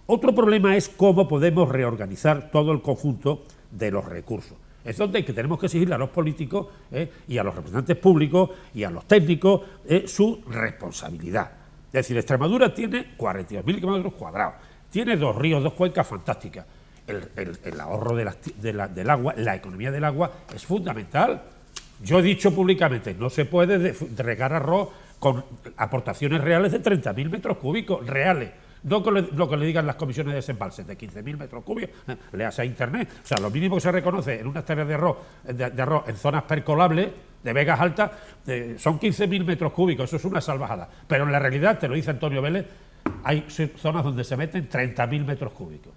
Otro problema es cómo podemos reorganizar todo el conjunto de los recursos. Es donde tenemos que exigirle a los políticos y a los representantes públicos y a los técnicos su responsabilidad. Es decir, Extremadura tiene 42.000 kilómetros cuadrados, tiene 2 ríos, 2 cuencas fantásticas. El ahorro del agua, la economía del agua es fundamental. Yo he dicho públicamente, no se puede regar arroz con aportaciones reales de 30.000 metros cúbicos, reales. No con lo que le digan las comisiones de desembalse, de 15.000 metros cúbicos, léase a internet. O sea, lo mínimo que se reconoce en unas tareas de arroz en zonas percolables, de vegas altas, son 15.000 metros cúbicos, eso es una salvajada. Pero en la realidad, te lo dice Antonio Vélez, hay zonas donde se meten 30.000 metros cúbicos.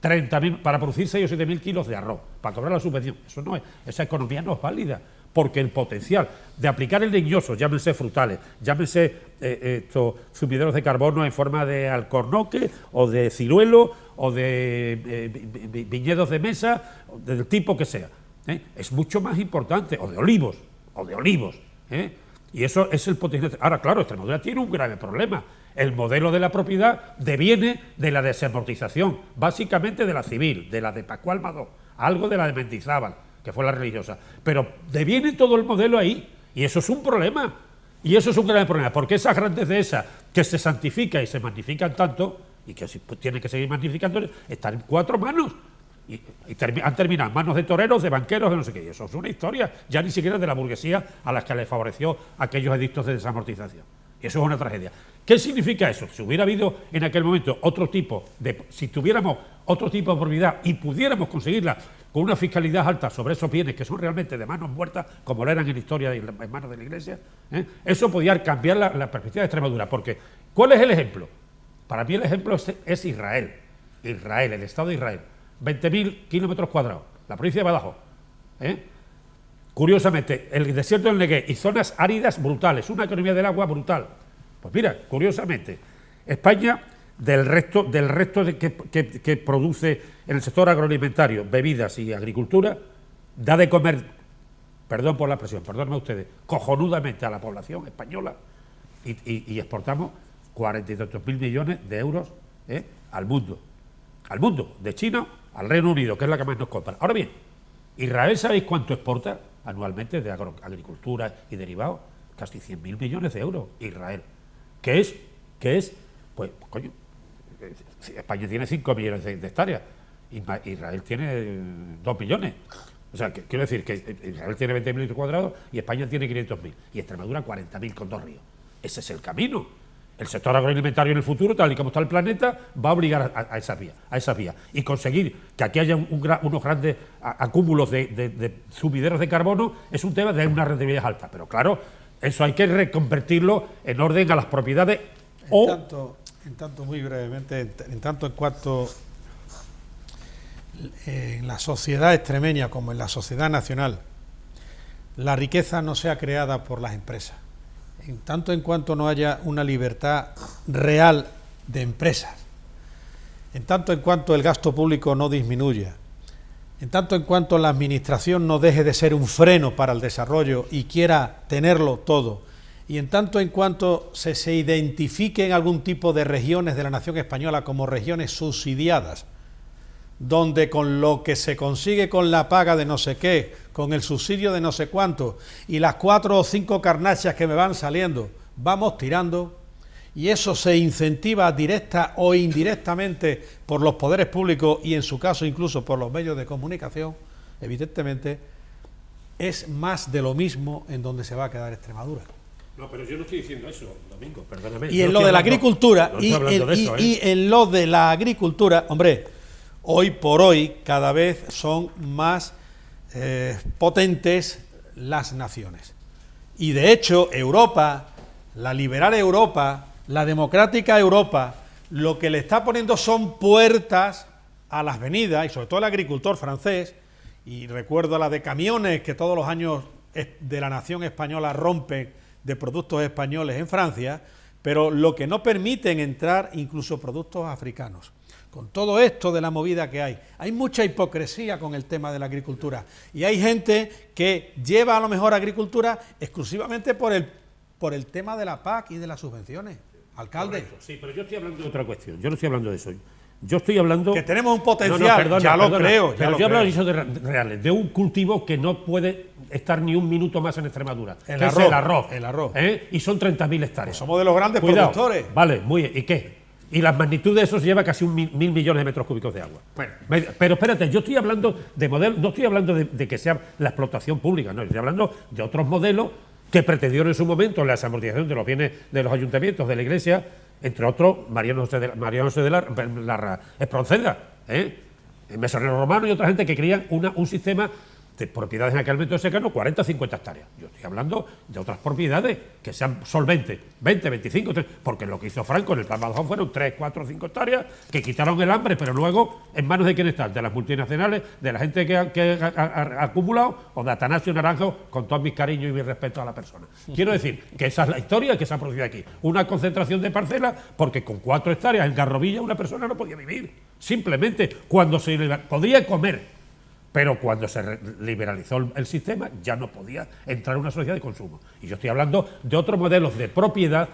30.000 para producir 6 o 7.000 kilos de arroz, para cobrar la subvención. Eso no es, esa economía no es válida, porque el potencial de aplicar el leñoso, llámense frutales, llámense estos sumideros de carbono en forma de alcornoque o de ciruelo o de viñedos de mesa, del tipo que sea, es mucho más importante, o de olivos, y eso es el potencial. Ahora, claro, Extremadura tiene un grave problema, El modelo de la propiedad deviene de la desamortización, básicamente de la civil, de la de Pascual Madó, algo de la de Mendizábal, que fue la religiosa. Pero deviene todo el modelo ahí, y eso es un problema. Y eso es un gran problema, porque esas grandes dehesas que se santifican y se magnifican tanto, y que pues, tienen que seguir magnificando, están en 4 manos. Y han terminado en manos de toreros, de banqueros, de no sé qué. Y eso es una historia, ya ni siquiera de la burguesía a las que les favoreció aquellos edictos de desamortización. Y eso es una tragedia. ¿Qué significa eso? Si hubiera habido en aquel momento otro tipo de... Si tuviéramos otro tipo de propiedad y pudiéramos conseguirla con una fiscalidad alta sobre esos bienes que son realmente de manos muertas, como lo eran en la historia en manos de la Iglesia, eso podía cambiar la perspectiva de Extremadura. Porque, ¿cuál es el ejemplo? Para mí el ejemplo es Israel. Israel, el Estado de Israel. 20.000 kilómetros cuadrados, la provincia de Badajoz. Curiosamente, el desierto del Neguev y zonas áridas brutales, una economía del agua brutal. Pues mira, curiosamente, España, del resto de que produce en el sector agroalimentario, bebidas y agricultura, da de comer, perdón por la expresión, perdónenme ustedes, cojonudamente a la población española y exportamos 42.000 millones de euros al mundo. Al mundo, de China al Reino Unido, que es la que más nos compra. Ahora bien, Israel, ¿sabéis cuánto exporta anualmente de agricultura y derivados? Casi 100.000 millones de euros, Israel. ¿Qué es? Pues, coño, España tiene 5 millones de hectáreas, Israel tiene 2 millones. O sea, quiero decir que Israel tiene 20.000 metros cuadrados y España tiene 500.000. Y Extremadura 40.000 con 2 ríos. Ese es el camino. El sector agroalimentario en el futuro, tal y como está el planeta, va a obligar a esas vías. Y conseguir que aquí haya unos grandes acúmulos de sumideros de carbono es un tema de una rentabilidad alta. Pero claro, eso hay que reconvertirlo en orden a las propiedades. En tanto, muy brevemente, en tanto en cuanto en la sociedad extremeña como en la sociedad nacional, la riqueza no sea creada por las empresas. En tanto en cuanto no haya una libertad real de empresas, en tanto en cuanto el gasto público no disminuya, en tanto en cuanto la administración no deje de ser un freno para el desarrollo y quiera tenerlo todo, y en tanto en cuanto se identifiquen algún tipo de regiones de la nación española como regiones subsidiadas, donde con lo que se consigue con la paga de no sé qué, con el subsidio de no sé cuánto, y las 4 o 5 carnachas que me van saliendo, vamos tirando, y eso se incentiva directa o indirectamente por los poderes públicos y en su caso incluso por los medios de comunicación, evidentemente, es más de lo mismo en donde se va a quedar Extremadura. No, pero yo no estoy diciendo eso, Domingo, perdóname. Y en lo de la agricultura, y en lo de la agricultura, hombre, hoy por hoy cada vez son más potentes las naciones. Y de hecho Europa, la liberal Europa, la democrática Europa, lo que le está poniendo son puertas a las venidas, y sobre todo el agricultor francés, y recuerdo la de camiones que todos los años de la nación española rompen de productos españoles en Francia, pero lo que no permiten entrar incluso productos africanos. Con todo esto de la movida que hay mucha hipocresía con el tema de la agricultura y hay gente que lleva a lo mejor agricultura exclusivamente por el tema de la PAC y de las subvenciones. Alcalde. Correcto, sí, pero yo estoy hablando de otra cuestión, yo no estoy hablando de eso. Yo estoy hablando... Que tenemos un potencial, ya lo creo. Pero yo hablo de eso reales, de un cultivo que no puede estar ni un minuto más en Extremadura. El arroz. El arroz. Y son 30.000 hectáreas. Pues somos de los grandes productores. Vale, muy bien. ¿Y qué? Y la magnitud de eso se lleva casi 1.000 millones de metros cúbicos de agua. Bueno, pero espérate, yo estoy hablando de modelos, no estoy hablando de que sea la explotación pública, no, estoy hablando de otros modelos que pretendieron en su momento la desamortización de los bienes de los ayuntamientos, de la Iglesia, entre otros Mariano José de la Espronceda, Mesonero Romano y otra gente que querían un sistema de propiedades en aquel momento de secano, 40 o 50 hectáreas. Yo estoy hablando de otras propiedades que sean solventes, 20, 25, 30, porque lo que hizo Franco en el Plan Badajoz fueron 3, 4, 5 hectáreas que quitaron el hambre, pero luego, ¿en manos de quién están? De las multinacionales, de la gente que ha acumulado, o de Atanasio Naranjo, con todos mis cariños y mi respeto a la persona. Quiero decir que esa es la historia que se ha producido aquí. Una concentración de parcelas, porque con 4 hectáreas en Garrovilla una persona no podía vivir. Simplemente, cuando se podía comer. Pero cuando se liberalizó el sistema ya no podía entrar una sociedad de consumo. Y yo estoy hablando de otros modelos de propiedad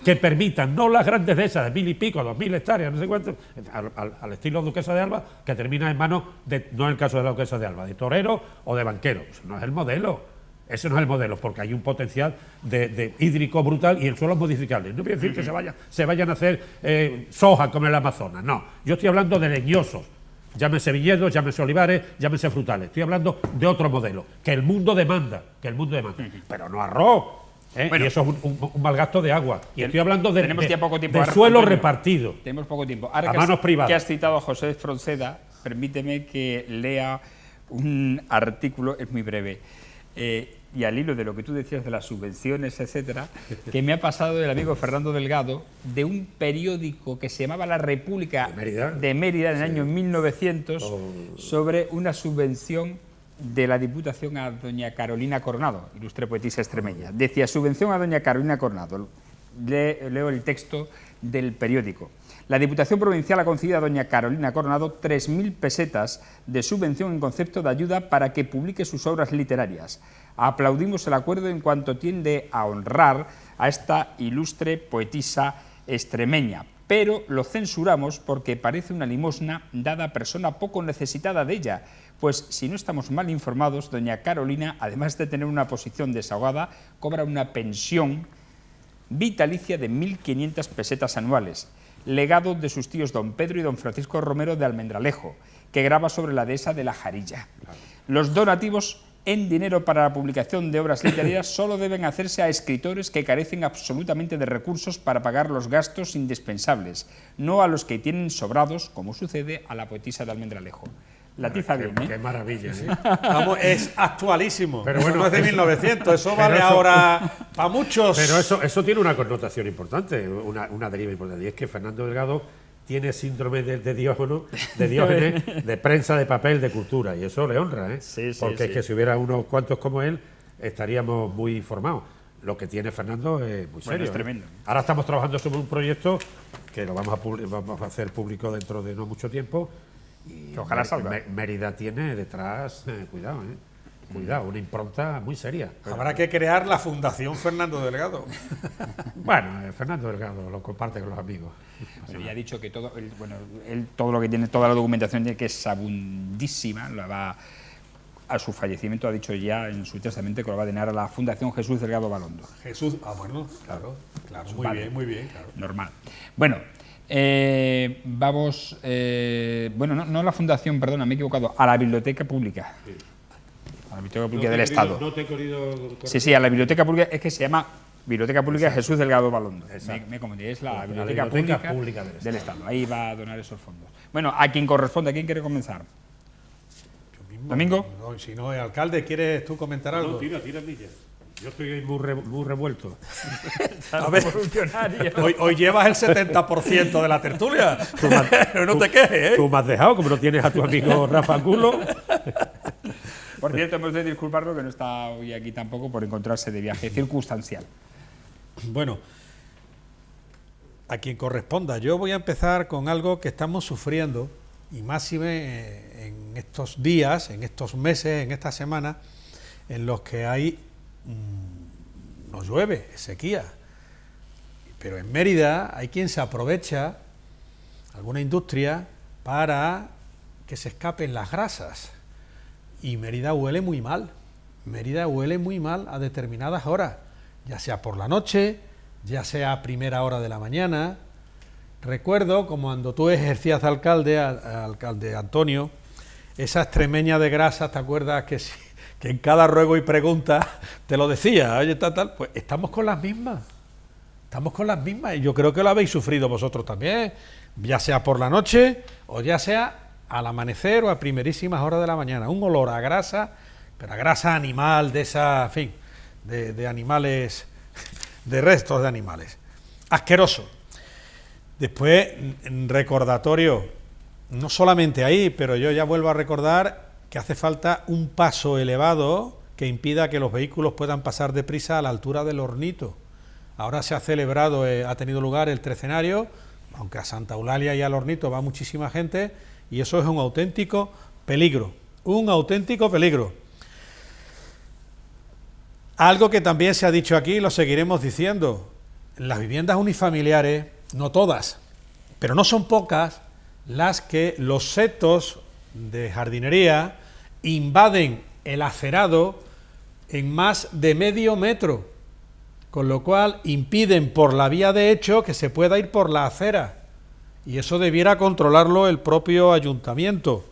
que permitan, no las grandes de esas, de 1000 y pico, 2000 hectáreas, no sé cuánto, al estilo Duquesa de Alba, que termina en manos de, no en el caso de la Duquesa de Alba, de toreros o de banqueros. Eso no es el modelo. Ese no es el modelo, porque hay un potencial de hídrico brutal y el suelo es modificable. No quiere decir que se vayan a hacer soja como en el Amazonas, no. Yo estoy hablando de leñosos, llámese viñedos, llámese olivares, llámese frutales. Estoy hablando de otro modelo, que el mundo demanda, pero no arroz. Bueno, y eso es un mal gasto de agua. Y estoy hablando de suelo Antonio, repartido. Tenemos poco tiempo. Ahora a manos privadas. Que has citado a José Fronceda, permíteme que lea un artículo, es muy breve, y al hilo de lo que tú decías de las subvenciones, etcétera, que me ha pasado el amigo Fernando Delgado, de un periódico que se llamaba La República de Mérida en el año 1900, sobre una subvención de la Diputación a doña Carolina Coronado, ilustre poetisa extremeña. Decía, subvención a doña Carolina Coronado. Leo el texto del periódico. La Diputación Provincial ha concedido a doña Carolina Coronado 3.000 pesetas de subvención en concepto de ayuda para que publique sus obras literarias. Aplaudimos el acuerdo en cuanto tiende a honrar a esta ilustre poetisa extremeña, pero lo censuramos porque parece una limosna dada a persona poco necesitada de ella, pues si no estamos mal informados, doña Carolina, además de tener una posición desahogada, cobra una pensión vitalicia de 1.500 pesetas anuales, legado de sus tíos don Pedro y don Francisco Romero de Almendralejo, que graba sobre la dehesa de la Jarilla. Los donativos en dinero para la publicación de obras literarias solo deben hacerse a escritores que carecen absolutamente de recursos para pagar los gastos indispensables, no a los que tienen sobrados, como sucede a la poetisa de Almendralejo. La tiza bien, ¿eh? Qué maravilla, ¿sí? Vamos, es actualísimo. Pero bueno, no es de 1900, eso vale ahora para muchos. Pero eso tiene una connotación importante, una deriva importante, y es que Fernando Delgado tiene síndrome de Diógenes, de prensa, de papel, de cultura, y eso le honra, ¿eh? Sí, porque es que si hubiera unos cuantos como él, estaríamos muy informados. Lo que tiene Fernando es muy serio. Es tremendo. Ahora estamos trabajando sobre un proyecto que lo vamos a hacer público dentro de no mucho tiempo. Y ojalá salga. Mérida tiene detrás, cuidado, una impronta muy seria. Habrá que crear la Fundación Fernando Delgado. Bueno, Fernando Delgado lo comparte con los amigos. Pero ya ha dicho que todo, todo lo que tiene, toda la documentación que es abundísima, a su fallecimiento ha dicho ya en su testamento que lo va a donar a la Fundación Jesús Delgado Balondo. Jesús, bueno, claro, muy bien, claro. Normal. Bueno. Vamos, no a la fundación, perdona, me he equivocado, a la biblioteca pública. Sí. A la biblioteca pública del Estado. No te he querido... Sí, a la biblioteca pública, es que se llama Biblioteca Pública Jesús Delgado Balondo. Me confundí, es la biblioteca pública del Estado. Ahí va a donar esos fondos. Bueno, a quien corresponde, ¿a quién quiere comenzar? Yo mismo. ¿Domingo? No, si no, alcalde, ¿quieres tú comentar algo? No, tira, Milla. Yo estoy muy revuelto. A ver, hoy llevas el 70% de la tertulia. No te quejes, ¿eh? Tú me has dejado, como no tienes a tu amigo Rafa Angulo. Por cierto, hemos de disculparlo que no está hoy aquí tampoco por encontrarse de viaje circunstancial. Bueno, a quien corresponda. Yo voy a empezar con algo que estamos sufriendo, y máxime en estos días, en estos meses, en estas semanas, en los que hay... no llueve, es sequía, pero en Mérida hay quien se aprovecha, alguna industria, para que se escapen las grasas, y Mérida huele muy mal a determinadas horas, ya sea por la noche, ya sea a primera hora de la mañana. Recuerdo como cuando tú ejercías de alcalde Antonio, esa extremeña de grasas, ¿te acuerdas que sí? Que en cada ruego y pregunta te lo decía, oye, tal, pues estamos con las mismas, y yo creo que lo habéis sufrido vosotros también, ya sea por la noche o ya sea al amanecer o a primerísimas horas de la mañana, un olor a grasa, pero a grasa animal, de esa, en fin, de animales, de restos de animales, asqueroso. Después, recordatorio, no solamente ahí, pero yo ya vuelvo a recordar que hace falta un paso elevado que impida que los vehículos puedan pasar deprisa a la altura del Hornito. Ahora se ha celebrado, ha tenido lugar el trecenario, aunque a Santa Eulalia y al Hornito va muchísima gente, y eso es un auténtico peligro, Algo que también se ha dicho aquí, lo seguiremos diciendo, las viviendas unifamiliares, no todas, pero no son pocas, las que los setos de jardinería invaden el acerado en más de medio metro, con lo cual impiden por la vía de hecho que se pueda ir por la acera, y eso debiera controlarlo el propio ayuntamiento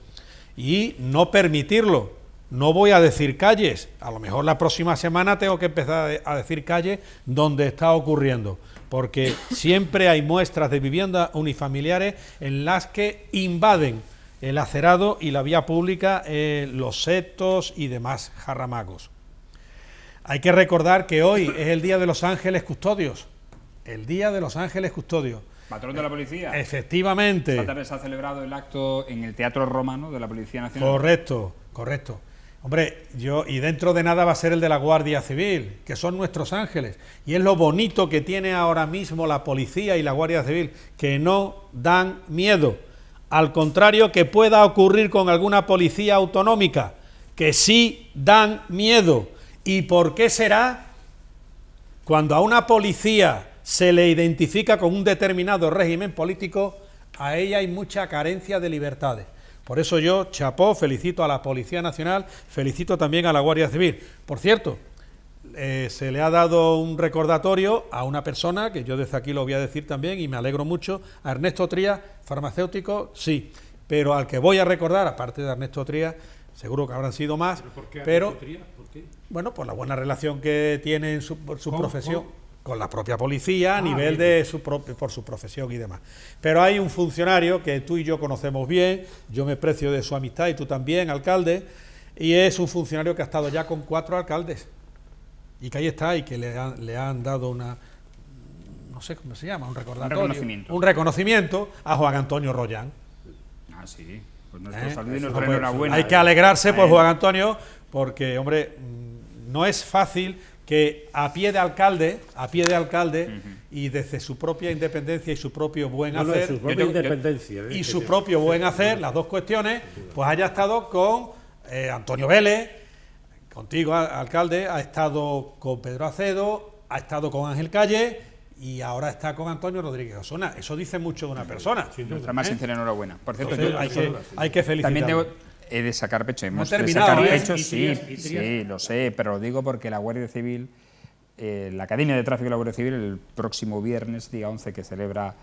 y no permitirlo. No voy a decir calles, a lo mejor la próxima semana tengo que empezar a decir calles donde está ocurriendo, porque siempre hay muestras de viviendas unifamiliares en las que invaden el acerado y la vía pública, los setos y demás jarramagos. Hay que recordar que hoy es el Día de los Ángeles Custodios, el Día de los Ángeles Custodios. Patrón de la policía. Efectivamente. Esta tarde se ha celebrado el acto en el Teatro Romano de la Policía Nacional. Correcto, correcto. Hombre, y dentro de nada va a ser el de la Guardia Civil, que son nuestros ángeles. Y es lo bonito que tiene ahora mismo la policía y la Guardia Civil, que no dan miedo. Al contrario que pueda ocurrir con alguna policía autonómica, que sí dan miedo. ¿Y por qué será? Cuando a una policía se le identifica con un determinado régimen político, a ella hay mucha carencia de libertades. Por eso yo, chapó, felicito a la Policía Nacional, felicito también a la Guardia Civil. Por cierto, se le ha dado un recordatorio a una persona, que yo desde aquí lo voy a decir también, y me alegro mucho, a Ernesto Trías, farmacéutico, sí, pero al que voy a recordar, aparte de Ernesto Trías, seguro que habrán sido más, ¿Pero por qué pero Ernesto Trías? ¿Por qué? bueno, por la buena relación que tiene en su profesión. ¿Cómo? Con la propia policía a nivel de por su profesión y demás. Pero hay un funcionario que tú y yo conocemos bien, yo me precio de su amistad y tú también, alcalde, y es un funcionario que ha estado ya con 4 alcaldes y que ahí está y que le han dado una, no sé cómo se llama, un recordatorio, un reconocimiento a Juan Antonio Rollán. Ah, sí, pues nuestro saludo y nuestra Pues, enhorabuena. hay que alegrarse por Juan Antonio, porque, hombre, no es fácil que a pie de alcalde, y desde su propia independencia y su propio buen hacer, su propia independencia, y su propio buen hacer, las dos cuestiones, pues haya estado con Antonio Vélez, contigo, alcalde, ha estado con Pedro Acedo, ha estado con Ángel Calle y ahora está con Antonio Rodríguez Osona. Eso dice mucho de una persona. Nuestra más sincera enhorabuena. Por cierto, Entonces, hay que felicitarlo. También he de sacar pecho. Hemos de terminado, sacar ¿eh? pecho, sí, lo sé, pero lo digo porque la Guardia Civil, la Academia de Tráfico de la Guardia Civil, el próximo viernes, día 11, que celebra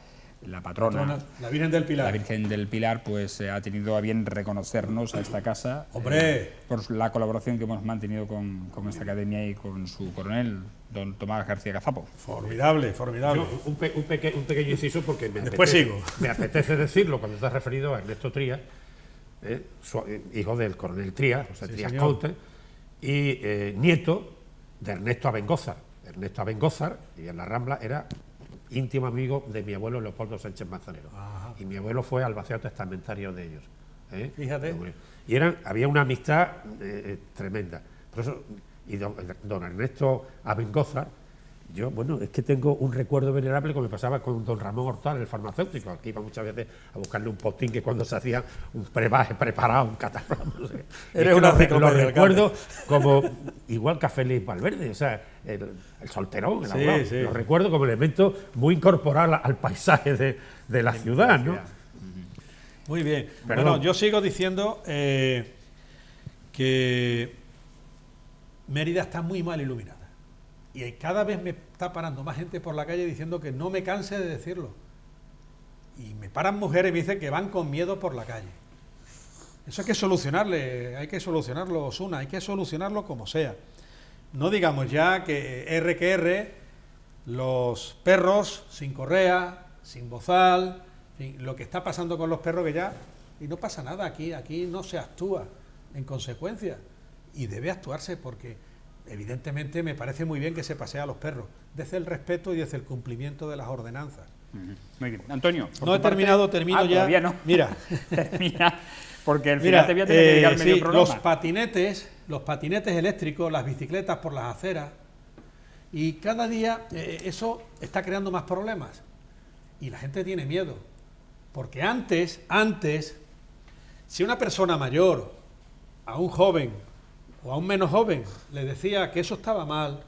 la patrona, la Virgen del Pilar. La Virgen del Pilar, pues ha tenido a bien reconocernos a esta casa. ¡Hombre! Por la colaboración que hemos mantenido con esta academia y con su coronel, don Tomás García Gazapo. Formidable, formidable. Yo, un pequeño inciso, porque Después sigo. Me apetece decirlo cuando te has referido a Ernesto Trías, hijo del coronel Trías, José Trías Conte, y nieto de Ernesto Abengózar. Ernesto Abengózar, y en la Rambla, era íntimo amigo de mi abuelo Leopoldo Sánchez Manzanero. Ajá. Y mi abuelo fue albacea testamentario de ellos. Fíjate. Y había una amistad tremenda. Por eso, y don Ernesto Abengózar, yo, bueno, es que tengo un recuerdo venerable que me pasaba con don Ramón Hortal, el farmacéutico, que iba muchas veces a buscarle un postín que cuando se hacía un brebaje preparado, un cataplasma, no sé. Eres una lo recuerdo como, igual que a Félix Valverde, o sea, el solterón, el abogado, sí. Lo recuerdo como elemento muy incorporal al paisaje de la ciudad, ¿no? Muy bien. Perdón. Bueno, yo sigo diciendo que Mérida está muy mal iluminada. Y cada vez me está parando más gente por la calle diciendo que no me canse de decirlo. Y me paran mujeres y me dicen que van con miedo por la calle. Eso hay que solucionarlo, Osuna, hay que solucionarlo como sea. No digamos ya que R, los perros sin correa, sin bozal, lo que está pasando con los perros que ya... Y no pasa nada aquí no se actúa en consecuencia. Y debe actuarse porque... Evidentemente me parece muy bien que se pasee a los perros, desde el respeto y desde el cumplimiento de las ordenanzas. Muy bien. Antonio. No he terminado, termino ya. Todavía no. Mira. Termina, porque al final te voy a tener que dedicar medio programa. Los patinetes eléctricos, las bicicletas por las aceras, y cada día eso está creando más problemas. Y la gente tiene miedo. Porque antes, si una persona mayor, a un joven, o a un menos joven le decía que eso estaba mal,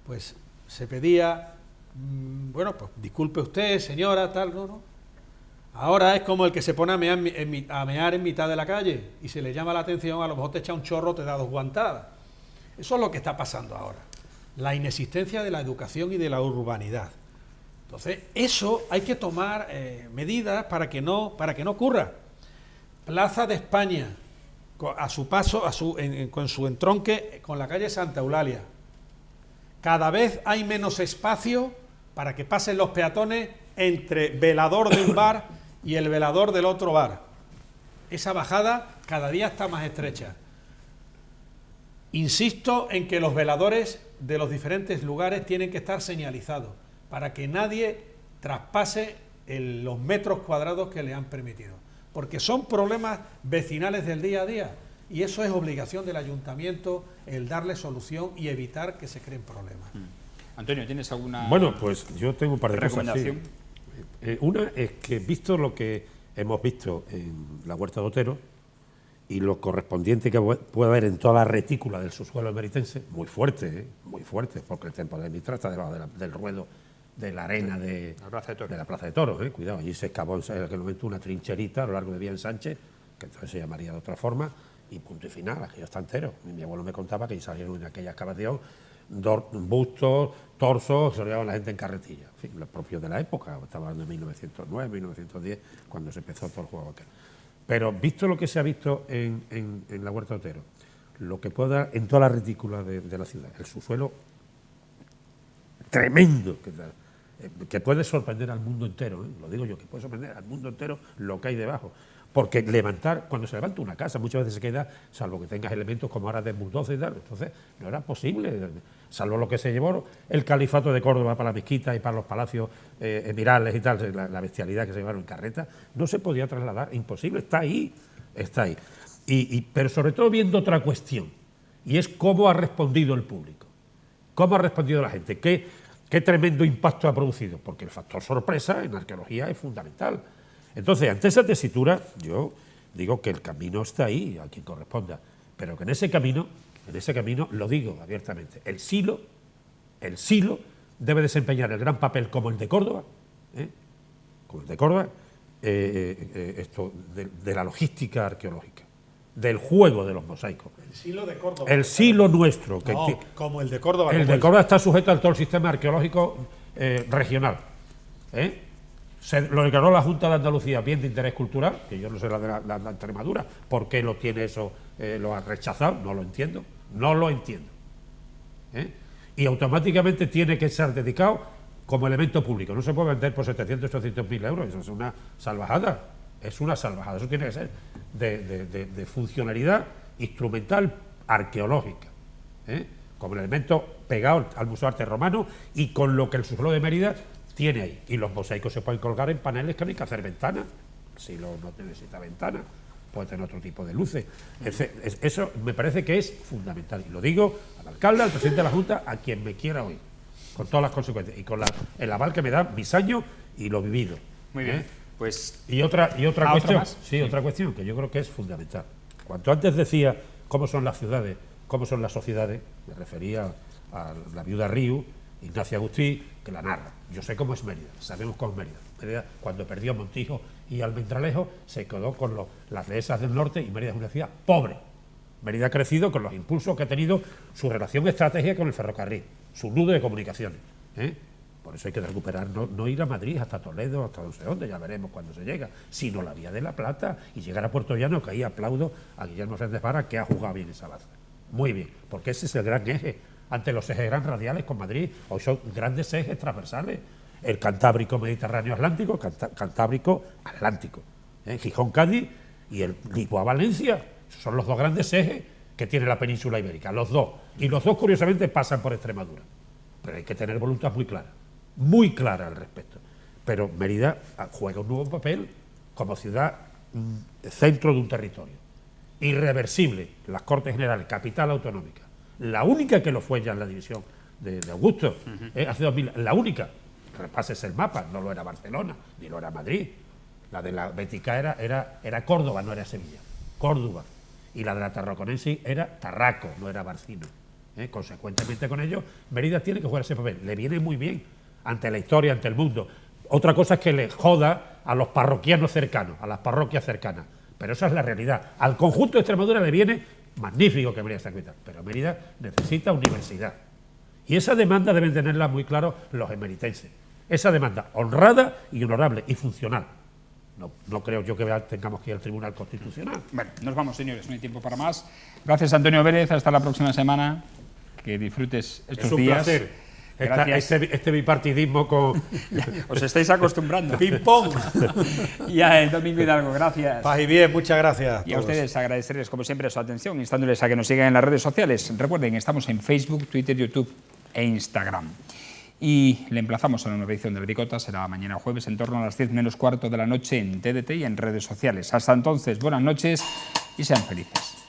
pues se pedía Bueno, pues disculpe usted, señora, tal, no, no. Ahora es como el que se pone a mear en mitad de la calle y se le llama la atención, a lo mejor te echa un chorro, te da 2 guantadas. Eso es lo que está pasando ahora. La inexistencia de la educación y de la urbanidad. Entonces, eso hay que tomar medidas para que no ocurra. Plaza de España, a su paso, con su entronque con la calle Santa Eulalia. Cada vez hay menos espacio para que pasen los peatones entre velador de un bar y el velador del otro bar. Esa bajada cada día está más estrecha. Insisto en que los veladores de los diferentes lugares tienen que estar señalizados para que nadie traspase los metros cuadrados que le han permitido, porque son problemas vecinales del día a día y eso es obligación del ayuntamiento el darle solución y evitar que se creen problemas. Antonio, ¿tienes alguna Bueno, pues yo tengo un par de recomendación? cosas. Sí. Una es que, visto lo que hemos visto en la Huerta de Otero y lo correspondiente que puede haber en toda la retícula del subsuelo meritense, muy fuerte, porque el templo de Mitra está debajo del ruedo de la arena de la Plaza de Toros. Cuidado, allí se excavó en aquel momento una trincherita a lo largo de Vía Sánchez, que entonces se llamaría de otra forma, y punto y final, aquello está entero. Mi abuelo me contaba que salieron en aquella excavación bustos, torsos, se lo llevaban la gente en carretilla, en fin, los propios de la época, estaba hablando de 1909, 1910, cuando se empezó todo el juego aquel. Pero visto lo que se ha visto en la Huerta de Otero, lo que puede dar en toda la retícula de la ciudad, el subsuelo tremendo que puede sorprender al mundo entero, lo digo yo, que puede sorprender al mundo entero lo que hay debajo. Porque cuando se levanta una casa, muchas veces se queda, salvo que tengas elementos como ahora de bulldozer y tal, entonces no era posible, salvo lo que se llevó el califato de Córdoba para la mezquita y para los palacios emirales y tal, la bestialidad que se llevaron en carreta, no se podía trasladar, imposible, está ahí. Pero sobre todo viendo otra cuestión, y es cómo ha respondido el público, cómo ha respondido la gente, qué tremendo impacto ha producido, porque el factor sorpresa en arqueología es fundamental. Entonces, ante esa tesitura, yo digo que el camino está ahí, a quien corresponda, pero que en ese camino, lo digo abiertamente, el silo debe desempeñar el gran papel como el de Córdoba, esto de la logística arqueológica, del juego de los mosaicos. El silo de Córdoba. El silo nuestro. Como el de Córdoba. El de Córdoba está sujeto al todo el sistema arqueológico regional. Lo declaró la Junta de Andalucía bien de interés cultural, que yo no sé la de la Extremadura, ¿por qué lo tiene eso, lo ha rechazado? No lo entiendo. Y automáticamente tiene que ser dedicado como elemento público. No se puede vender por 700 o 800.000 euros, eso es una salvajada. Eso tiene que ser de funcionalidad instrumental arqueológica, como el elemento pegado al Museo de Arte Romano y con lo que el subsuelo de Mérida tiene ahí. Y los mosaicos se pueden colgar en paneles que no hay que hacer ventanas. Si no necesita ventanas, puede tener otro tipo de luces. Eso me parece que es fundamental. Y lo digo al alcalde, al presidente de la Junta, a quien me quiera oír, con todas las consecuencias y con el aval que me da mis años y lo vivido. Muy bien. Pues, y otra cuestión, más. Otra cuestión que yo creo que es fundamental. Cuanto antes decía cómo son las ciudades, cómo son las sociedades, me refería a la viuda Riu, Ignacia Agustí, que la narra. Yo sé cómo es Mérida, sabemos cómo es Mérida. Mérida, cuando perdió Montijo y Almendralejo, se quedó con las dehesas del norte y Mérida es una ciudad pobre. Mérida ha crecido con los impulsos que ha tenido su relación estratégica con el ferrocarril, su nudo de comunicaciones. Por eso hay que recuperar, no ir a Madrid, hasta Toledo, hasta no sé dónde, ya veremos cuándo se llega, sino la vía de la Plata y llegar a Puerto Llano, que ahí aplaudo a Guillermo Fernández Vara, que ha jugado bien esa baza. Muy bien, porque ese es el gran eje. Antes los ejes eran radiales con Madrid, hoy son grandes ejes transversales. El Cantábrico Mediterráneo-Atlántico, Cantábrico-Atlántico. Gijón-Cádiz y el Lisboa-Valencia. Son los dos grandes ejes que tiene la península ibérica, los dos. Y los dos, curiosamente, pasan por Extremadura. Pero hay que tener voluntad muy clara al respecto. Pero Mérida juega un nuevo papel como ciudad centro de un territorio. Irreversible, las Cortes Generales, capital autonómica. La única que lo fue ya en la división de Augusto, hace 2000, la única. Repases el mapa, no lo era Barcelona, ni lo era Madrid. La de la Bética era Córdoba, no era Sevilla. Córdoba. Y la de la Tarraconense era Tarraco, no era Barcino. Consecuentemente con ello, Mérida tiene que jugar ese papel. Le viene muy bien ante la historia, ante el mundo. Otra cosa es que le joda a los parroquianos cercanos, a las parroquias cercanas. Pero esa es la realidad. Al conjunto de Extremadura le viene magnífico que Mérida esté acreditada, pero Mérida necesita universidad. Y esa demanda deben tenerla muy claro los emeritenses. Esa demanda honrada y honorable y funcional. No creo yo que tengamos que ir al Tribunal Constitucional. Bueno, nos vamos, señores, no hay tiempo para más. Gracias, Antonio Vélez, hasta la próxima semana. Que disfrutes estos días. Es un placer. Este bipartidismo con... Os estáis acostumbrando. ¡Ping-pong! Y a Domingo Hidalgo, gracias. Paz y bien, muchas gracias. Y a ustedes agradecerles, como siempre, su atención, instándoles a que nos sigan en las redes sociales. Recuerden, estamos en Facebook, Twitter, YouTube e Instagram. Y le emplazamos a la nueva edición del Bicota, será mañana jueves en torno a las 10 menos cuarto de la noche en TDT y en redes sociales. Hasta entonces, buenas noches y sean felices.